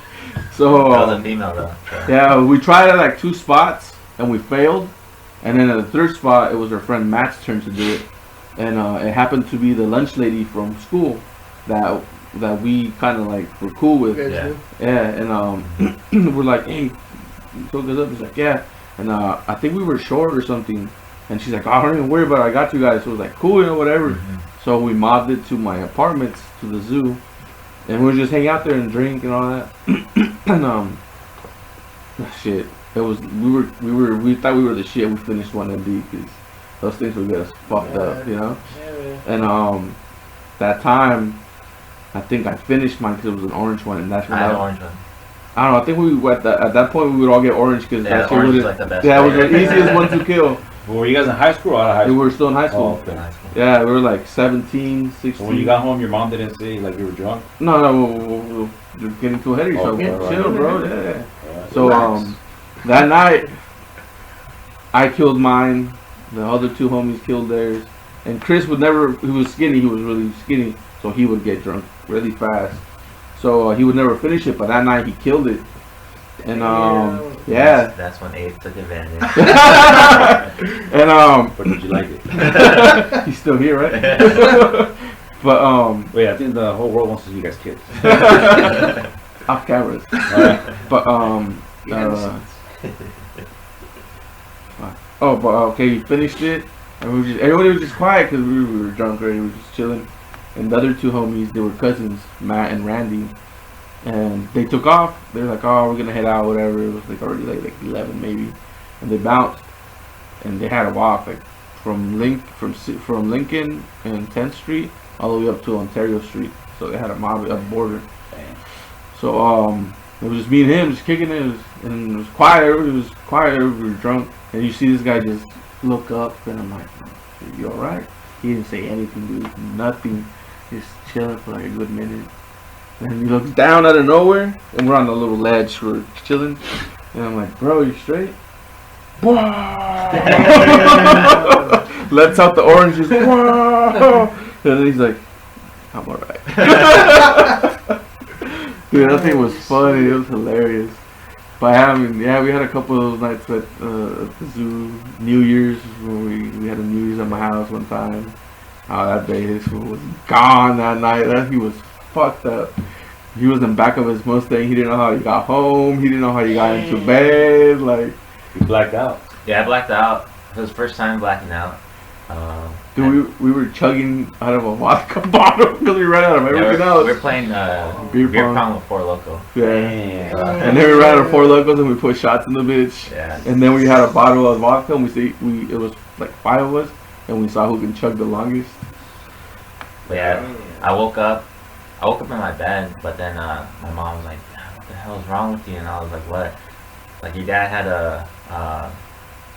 So That was a female though. So. yeah, we tried at like 2 spots and we failed. And then at the 3rd spot, it was our friend Matt's turn to do it. And it happened to be the lunch lady from school that we kind of like were cool with. Yeah. Yeah, and we're like, hey, you took us up. He's like, yeah. And I think we were short or something. And she's like, oh, don't even worry about it. I got you guys. So it was like, cool, you know, whatever. Mm-hmm. So we mobbed it to my apartments, to the zoo. And we would just hang out there and drink and all that. And shit, it was we thought we were the shit. We finished 1MD because those things would get us fucked up, you know. Yeah. And that time, I think I finished mine because it was an orange one, and that's when I had an orange one. I don't know. I think we at that point we would all get orange because Yeah, that orange shit is was like the best. yeah, it was flavor. the easiest one to kill. Well, were you guys in high school or out of high We school? were still in high school. Oh, okay. High school. Yeah, we were like 17, 16. So when you got home, your mom didn't say like you were drunk? No, you're getting too ahead of yourself. Okay, right. Chill, bro. Yeah. Alright. So Relax. that night, I killed mine. The other 2 homies killed theirs. And Chris would never. He was skinny. He was really skinny, so he would get drunk really fast. So he would never finish it. But that night he killed it. And yeah. That's when Abe took advantage. And But did you like it? he's still here, right? But Wait, I think the whole world wants to see you guys kids. off cameras. Alright. But okay, he finished it, and everybody was just quiet because we were drunk already. We were just chilling, and the other 2 homies, they were cousins, Matt and Randy, And they took off. They're like, oh, we're gonna head out, whatever. It was like already like 11 maybe, and they bounced, and they had to walk like from Lincoln and 10th Street all the way up to Ontario Street. So they had a mob up border. Damn. So it was just me and him just kicking it, and it was quiet. It was quiet. We were drunk, and you see this guy just look up, and I'm like, you all right? He didn't say anything, dude. Nothing. Just chilling for like a good minute. And he looks down out of nowhere, and we're on the little ledge. We're chilling, and I'm like, bro, you straight? Lets out the oranges. And then he's like, I'm alright. Dude, that thing was funny. It was hilarious. But I mean, yeah, we had a couple of those nights at the zoo. New Year's, when we had a New Year's at my house one time. That day, his fool was gone that night. He was fucked up. He was in the back of his Mustang. He didn't know how he got home. He didn't know how he got into bed. Like, You blacked out. Yeah, I blacked out. It was the first time blacking out. dude, we were chugging out of a vodka bottle because we ran out of everything else. We were playing beer pong with Four Loko. Yeah. Damn. And then we ran out of Four Locos and we put shots in the bitch. Yeah. And then we had a bottle of vodka and it was like 5 of us and we saw who can chug the longest. But yeah, I woke up in my bed, but then my mom was like, what the hell is wrong with you? And I was like, what? Like, your dad had to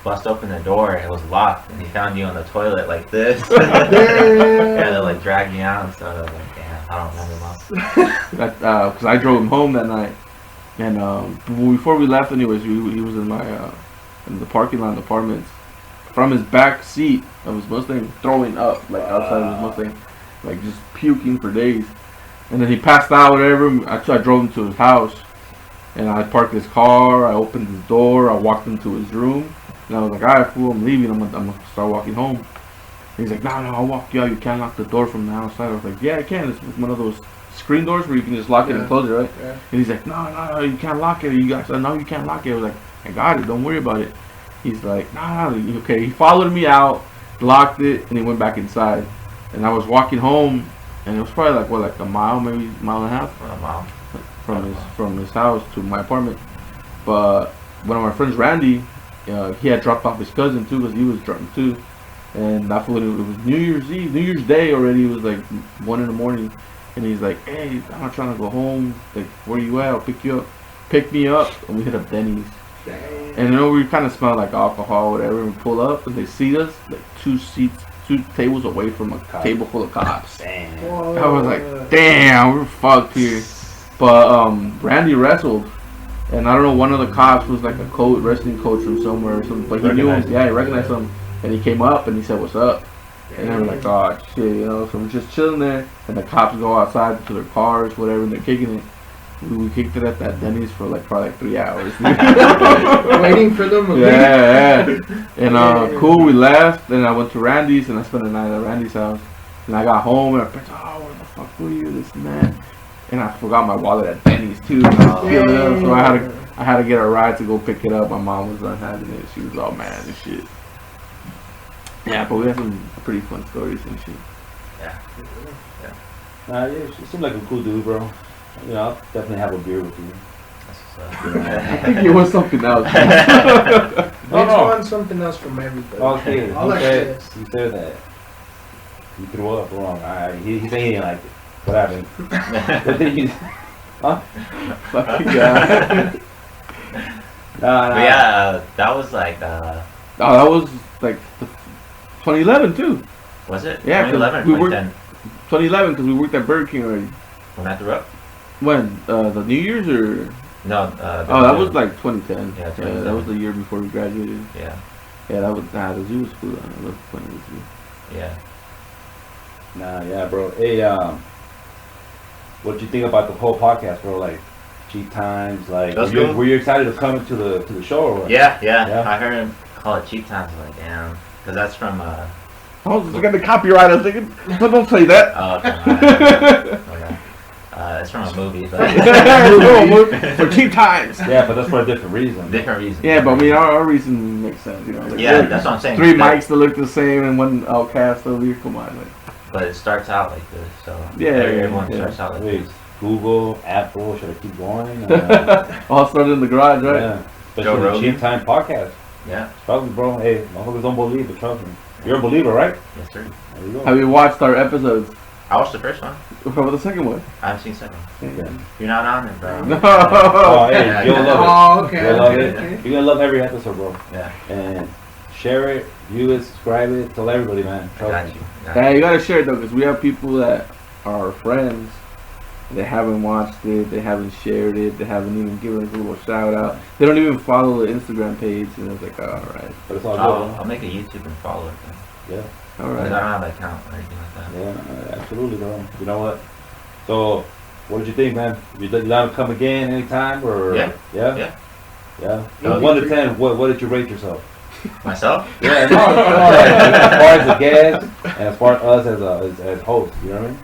bust open the door, it was locked, and he found you on the toilet like this. Yeah, they like dragged me out and stuff. I was like, damn, I don't remember, Mom. Because I drove him home that night. And before we left anyways, he was in my in the parking lot of the apartments. From his back seat of his Mustang, throwing up, like outside of his Mustang, like just puking for days. And then he passed out, whatever. I drove him to his house, and I parked his car. I opened his door. I walked into his room, and I was like, "Alright, fool, I'm leaving. I'm gonna start walking home." And he's like, "No, I'll walk you out. You can't lock the door from the outside." I was like, "Yeah, I can. It's one of those screen doors where you can just lock it and close it, right?" Yeah. And he's like, "No, you can't lock it. You guys, no, you can't lock it." I was like, "I got it. Don't worry about it." He's like, "No, okay." He followed me out, locked it, and he went back inside. And I was walking home, and it was probably like a mile, maybe a mile and a half A mom. from his house to my apartment. But one of my friends, Randy, he had dropped off his cousin too, because he was drunk too. And that fool, it was New Year's Eve, New Year's Day already. It was like 1 in the morning, and he's like, "Hey, I'm not trying to go home. Like, where you at? I'll pick you up." Pick me up, and we hit up Denny's. And we kind of smelled like alcohol, whatever. And we pull up, and they see us like 2 tables away from a table full of cops. Damn. I was like, damn, we're fucked here. But Randy wrestled, and I don't know, one of the cops was like a wrestling coach from somewhere or something. But he knew him. Yeah, he recognized him, and he came up and he said, "What's up?" And they were like, "Oh shit," So we're just chilling there, and the cops go outside to their cars, whatever, and they're kicking it. We kicked it at that Denny's for probably 3 hours. Waiting for them. Yeah. And cool, we left, and I went to Randy's, and I spent the night at Randy's house. And I got home, and I thought, "Oh, where the fuck were you, this and that?" And I forgot my wallet at Denny's too. So I had to get a ride to go pick it up. My mom was not having it. She was all mad and shit. Yeah, but we had some pretty fun stories and shit. Nah, yeah, you seem like a cool dude, bro. You know, I'll definitely have a beer with you. I think it was something else. Next one, something else from everybody. Okay, All like this. he said that. He threw up wrong. He said he didn't like it. What happened? What did you? Huh? Fucking guy. Nah. But yeah, that was like, Oh, that was like 2011 too. was it? Yeah, 2011 we or worked- 2010? 2011 because we worked at Burger King already. When I threw up? When? The New Year's or? No. That was like 2010. Yeah, Yeah, 2010. that was the year before we graduated. Yeah. Yeah, that was the zoo was cool. I love playing with the zoo. Yeah. Nah, yeah, bro. Hey, what you think about the whole podcast, bro? Like, cheap times, like, That's cool. were you excited to come to the show or what? Yeah. Yeah. I heard him call it cheap times. I was like, damn. Because that's from, I was looking at the copyright. I was thinking, don't say that. oh, okay. Okay. It's from a movie, but For cheap times. Yeah, but that's for a different reason. different reason. Yeah, but I mean, our reason makes sense, you know. Like, Yeah, that's what I'm saying. 3 mics that look the same and one outcast over here. Come on, like. But it starts out like this, so Yeah, everyone yeah. starts out like Wait, this. Google, Apple. Should I keep going? All started in the garage, right? Yeah. Joe Especially the Rogan. Cheap Time podcast. Yeah. Trust me, bro. Hey, motherfuckers don't believe it. Trust me. You're a believer, right? Yes, sir. There you go. Have you watched our episodes? I watched the first one. What about the second one? I haven't seen the second one. Yeah. You're not on it, bro. Oh, hey, you'll love it. Oh, okay. You'll love okay, it. okay. You're gonna love every episode, bro. Yeah. And share it, view it, subscribe it, tell everybody, man. I Trust got me. you. Got Yeah, you gotta share it though, because we have people that are our friends. They haven't watched it, they haven't shared it, they haven't even given us a little shout out. They don't even follow the Instagram page, and it's like, alright. But it's all you. good, I'll make a YouTube and follow it then. bro. Because I Alright. don't have an account or anything like that. Yeah, absolutely, bro. You know what? So, what did you think, man? You let him come again anytime, or Yeah. yeah, Yeah. yeah. Yeah. 1 to 10, what did you rate yourself? Myself? Yeah, no, as far as the guest and as far as us as hosts, you know what I mean?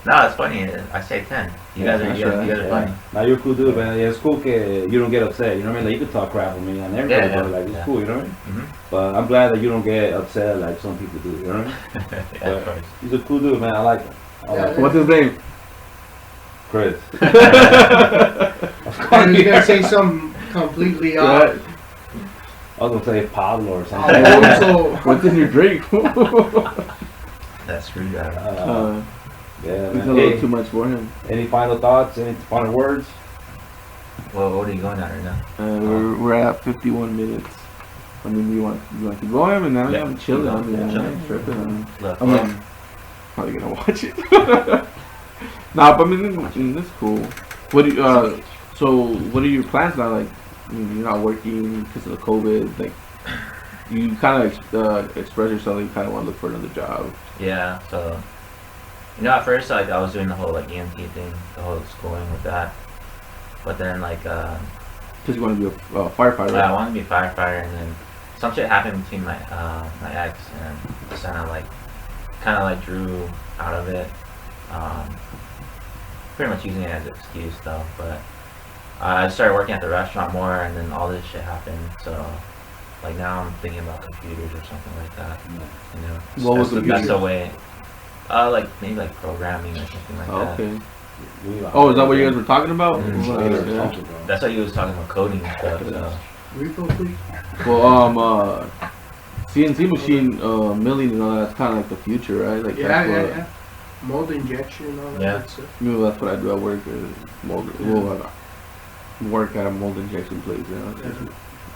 No, it's funny. I say 10. You guys are funny. Now you're a cool dude, man. Yeah, it's cool that you don't get upset. You know what I mean? Like you can talk crap with me and everybody, Yeah, but like it's yeah. cool. You know what I mean? Mm-hmm. But I'm glad that you don't get upset like some people do. You know what I mean? Yeah, of course. He's a cool dude, man. I like him. I like him. What's his name? Chris. I was gonna say something completely off. Right. I was gonna say Pablo or something. So What's in your drink? That screwdriver. Yeah, It's man. a little Hey, too much for him. any final thoughts? Any final words? Well, what are you going at right now? We're at 51 minutes. I mean, you want to keep going, and now Yeah, I'm chilling. keep I going. mean, Yeah, I ain't tripping. I mean, Look, I'm probably gonna watch it. Nah, but I mean, it's cool. What do you, so what are your plans now? Like, I mean, you're not working because of the COVID. Like, you kind of express yourself. You kind of want to look for another job. yeah, so, at first, like, I was doing the whole, like, EMT thing, the whole schooling with that. But then, like, Because you want to be a firefighter. yeah, I wanted to be a firefighter, and then some shit happened between my ex, and just kind of like drew out of it. Pretty much using it as an excuse though, but I started working at the restaurant more, and then all this shit happened. So, like now I'm thinking about computers or something like that. You know, What was that's the the way. Like maybe like programming or something like that. Okay. Oh, is that what you guys were talking about? Mhm. Yeah. That's why he was talking about coding and stuff. So. refill, please. Well, CNC machine milling and all that's kind of like the future, right? Like Yeah, that's yeah, what, yeah. Mold injection and all that Yeah. good stuff. you know, that's what I do at work. Mold, well, work at a mold injection place. You know, it's just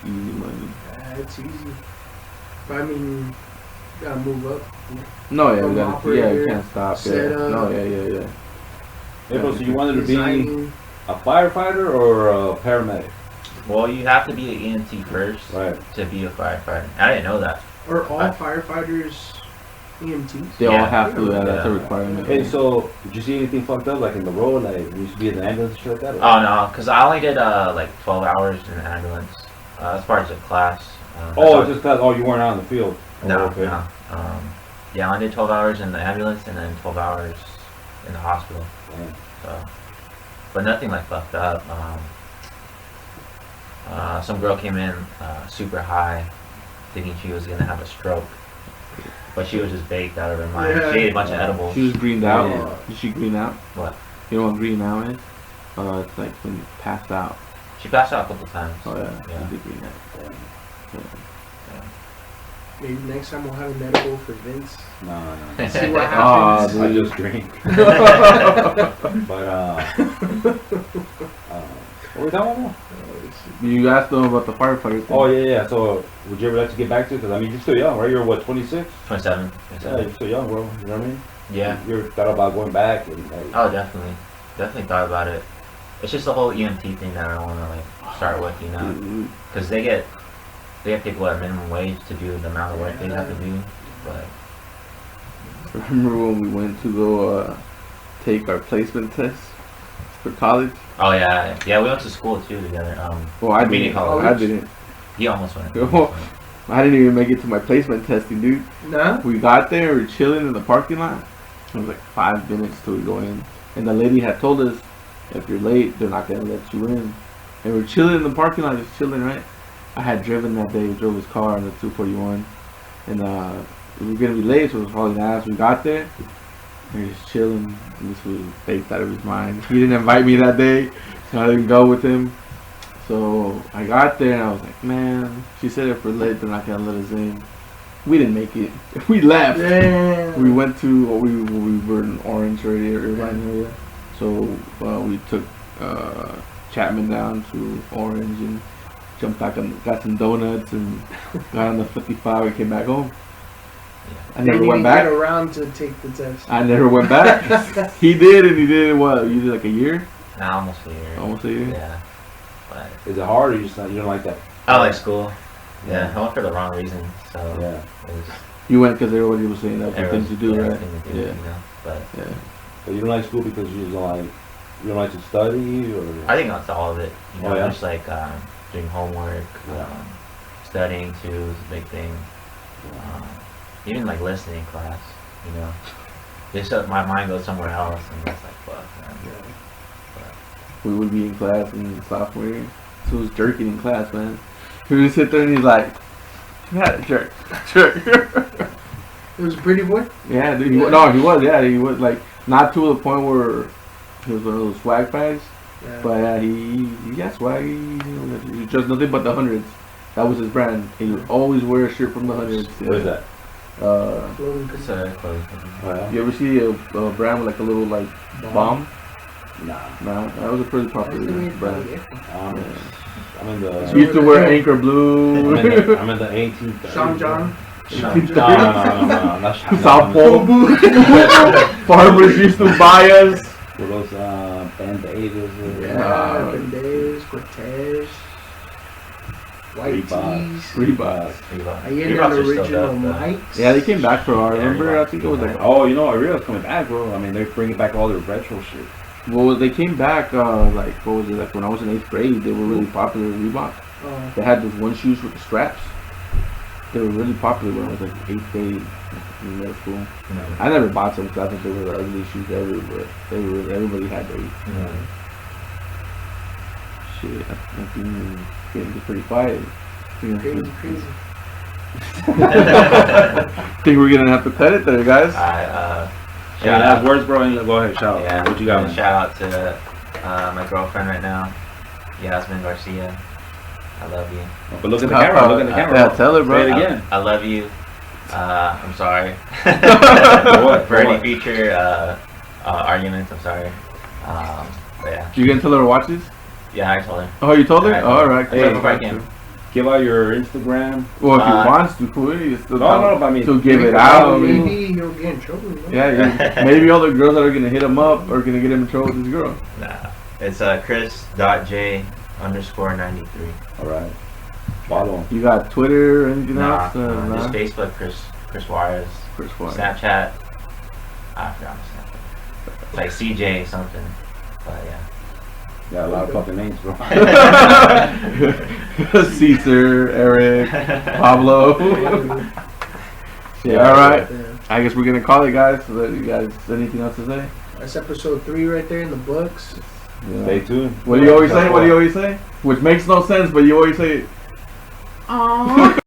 easy money. Yeah, it's easy. But I mean, gotta move up. No, yeah, From we gotta, operator, you can't stop. Yeah. setup, No, yeah. Hey, bro, so you wanted to be Designing. a firefighter or a paramedic? Well, you have to be an EMT first Right. to be a firefighter. I didn't know that. Or all firefighters EMTs? They all Yeah. have to. Yeah, that's a Yeah. requirement. Hey, so did you see anything fucked up like in the road? Like we used to be in the ambulance and shit like that? or- Oh no, because I only did like 12 hours in the ambulance as part of the class. Oh, just cause you weren't out in the field. no, Oh, okay. no. Yeah, I only did 12 hours in the ambulance and then 12 hours in the hospital. Damn. So, but nothing like fucked up. Some girl came in super high, thinking she was gonna have a stroke, but she was just baked out of her mind. Yeah. She ate a bunch of edibles. She was greened out. Yeah. Did she green out? What? You know what green out is? It's like when you passed out. She passed out a couple times. Oh yeah, Yeah. she did green out. Maybe next time we'll have an edible for Vince. No. See what Ah, happens. I just drink. But what were we talking about? You asked them about the firefighter thing. Oh yeah. So would you ever like to get back to it? Because I mean, you're still young, right? You're what, 26? 27. Yeah, 27. you're still young, bro. You know what I mean? Yeah. You're thought about going back and like, Oh, definitely. Definitely thought about it. It's just the whole EMT thing that I want to like start with, you know, Mhm. because they have people at minimum wage to do the amount of work they have to do. But Remember when we went to go take our placement test for college? oh yeah, we went to school too together. Well, I Community didn't. college. I didn't. He almost went. I didn't even make it to my placement testing, dude. Nah? We got there, we were chilling in the parking lot. It was like 5 minutes till we go in. And the lady had told us, if you're late, they're not gonna let you in. And we're chilling in the parking lot, just chilling, right? I had driven that day, drove his car on the 241. And we were gonna be late, so it was probably last. We got there. We were just chilling. And this was faked out of his mind. He didn't invite me that day, so I didn't go with him. So I got there and I was like, man, she said if we're late, they're not gonna let us in. We didn't make it. We left. Damn. We went to we were in Orange area, Irvine area. So we took Chapman down to Orange and jumped back and got some donuts and got on the 55 and came back home. I never went back. Get around to take the test. I never went back. He did, and he did it what? You did like a year? Nah, almost a year. Almost a year? Yeah. But Is it hard or you don't like that? I like school. Yeah, I went for the wrong reason. So Yeah. it was You went because everybody was saying that was the thing to do, right? thing to do, Yeah. You know? But Yeah. But you don't like school because you don't like to study or? I think that's all of it. You know, Oh, yeah? just like doing homework, Yeah. studying too is a big thing. Even like listening in class, you know. Just my mind goes somewhere else, and it's like, fuck, man. We would be in class in sophomore year. So he was jerking in class, man. He would just sit there and he's like, yeah, jerk. It was a pretty boy. Yeah, dude, he was like, not to the point where he was one of those swag bags, Yeah. but yeah, he got swag. He just nothing but the hundreds. That was his brand. He would always wear a shirt from the hundreds. What is that? Floating It's a clothes company. Oh, yeah? You ever see a brand with like a little like bomb? Nah. Nah, that was a pretty popular brand. I'm in He the. used to wear Anchor Blue. I'm in the 18th. Sean John. No, not Sean. South Pole. Farmers used to buy us. For those Band-Aids. Yeah, Bendes, Cortez, White Tees. Reebok. I ended on original mics. Yeah, they came back for our. Remember, I think it was like. Oh, you know, Ariel's coming back, bro. I mean, they're bringing back all their retro shit. Well, they came back. Like, what was it? Like when I was in 8th grade, they were really popular. Reebok. Oh, They had those one shoes with the straps. They were really popular when I was like 8th grade in middle school. I never bought some because I think they were the ugliest shoes ever, but they were. Everybody had those. Shit, I think getting pretty quiet. crazy. Think we're gonna have to cut it there, guys. Yeah, last words, bro. And go ahead, shout out. Yeah, What you got, man? shout out to my girlfriend right now, Yasmin Garcia. I love you. But look at the camera. Look at the camera. Yeah, tell her, bro. Say it again. I love you. I'm sorry. What? For any future arguments, I'm sorry. But yeah. You gonna tell her to watch this? Yeah, I told her. Oh, you told her? Yeah, I Oh, told her. all right. Hey, if I can. Give out your Instagram. Well, if he Uh, wants to, cool. You still No, but I mean, to give it Oh, out. maybe he'll get in trouble. You know? Yeah. Maybe all the girls that are gonna hit him up are gonna get him in trouble with this girl. Nah. It's Chris.J_93. All right. Follow him. You got Twitter or anything Nah, else? just Facebook, Chris Juarez. First one. Snapchat. I forgot my Snapchat. It's like CJ something. But yeah. Got a lot of fucking names, bro. Caesar, Eric, Pablo. Yeah, all right. Yeah. I guess we're gonna call it, guys. So that you guys anything else to say? That's episode 3 right there in the books. Yeah. Stay tuned. What do you always say? What do you always say? Which makes no sense, but you always say it. Aww.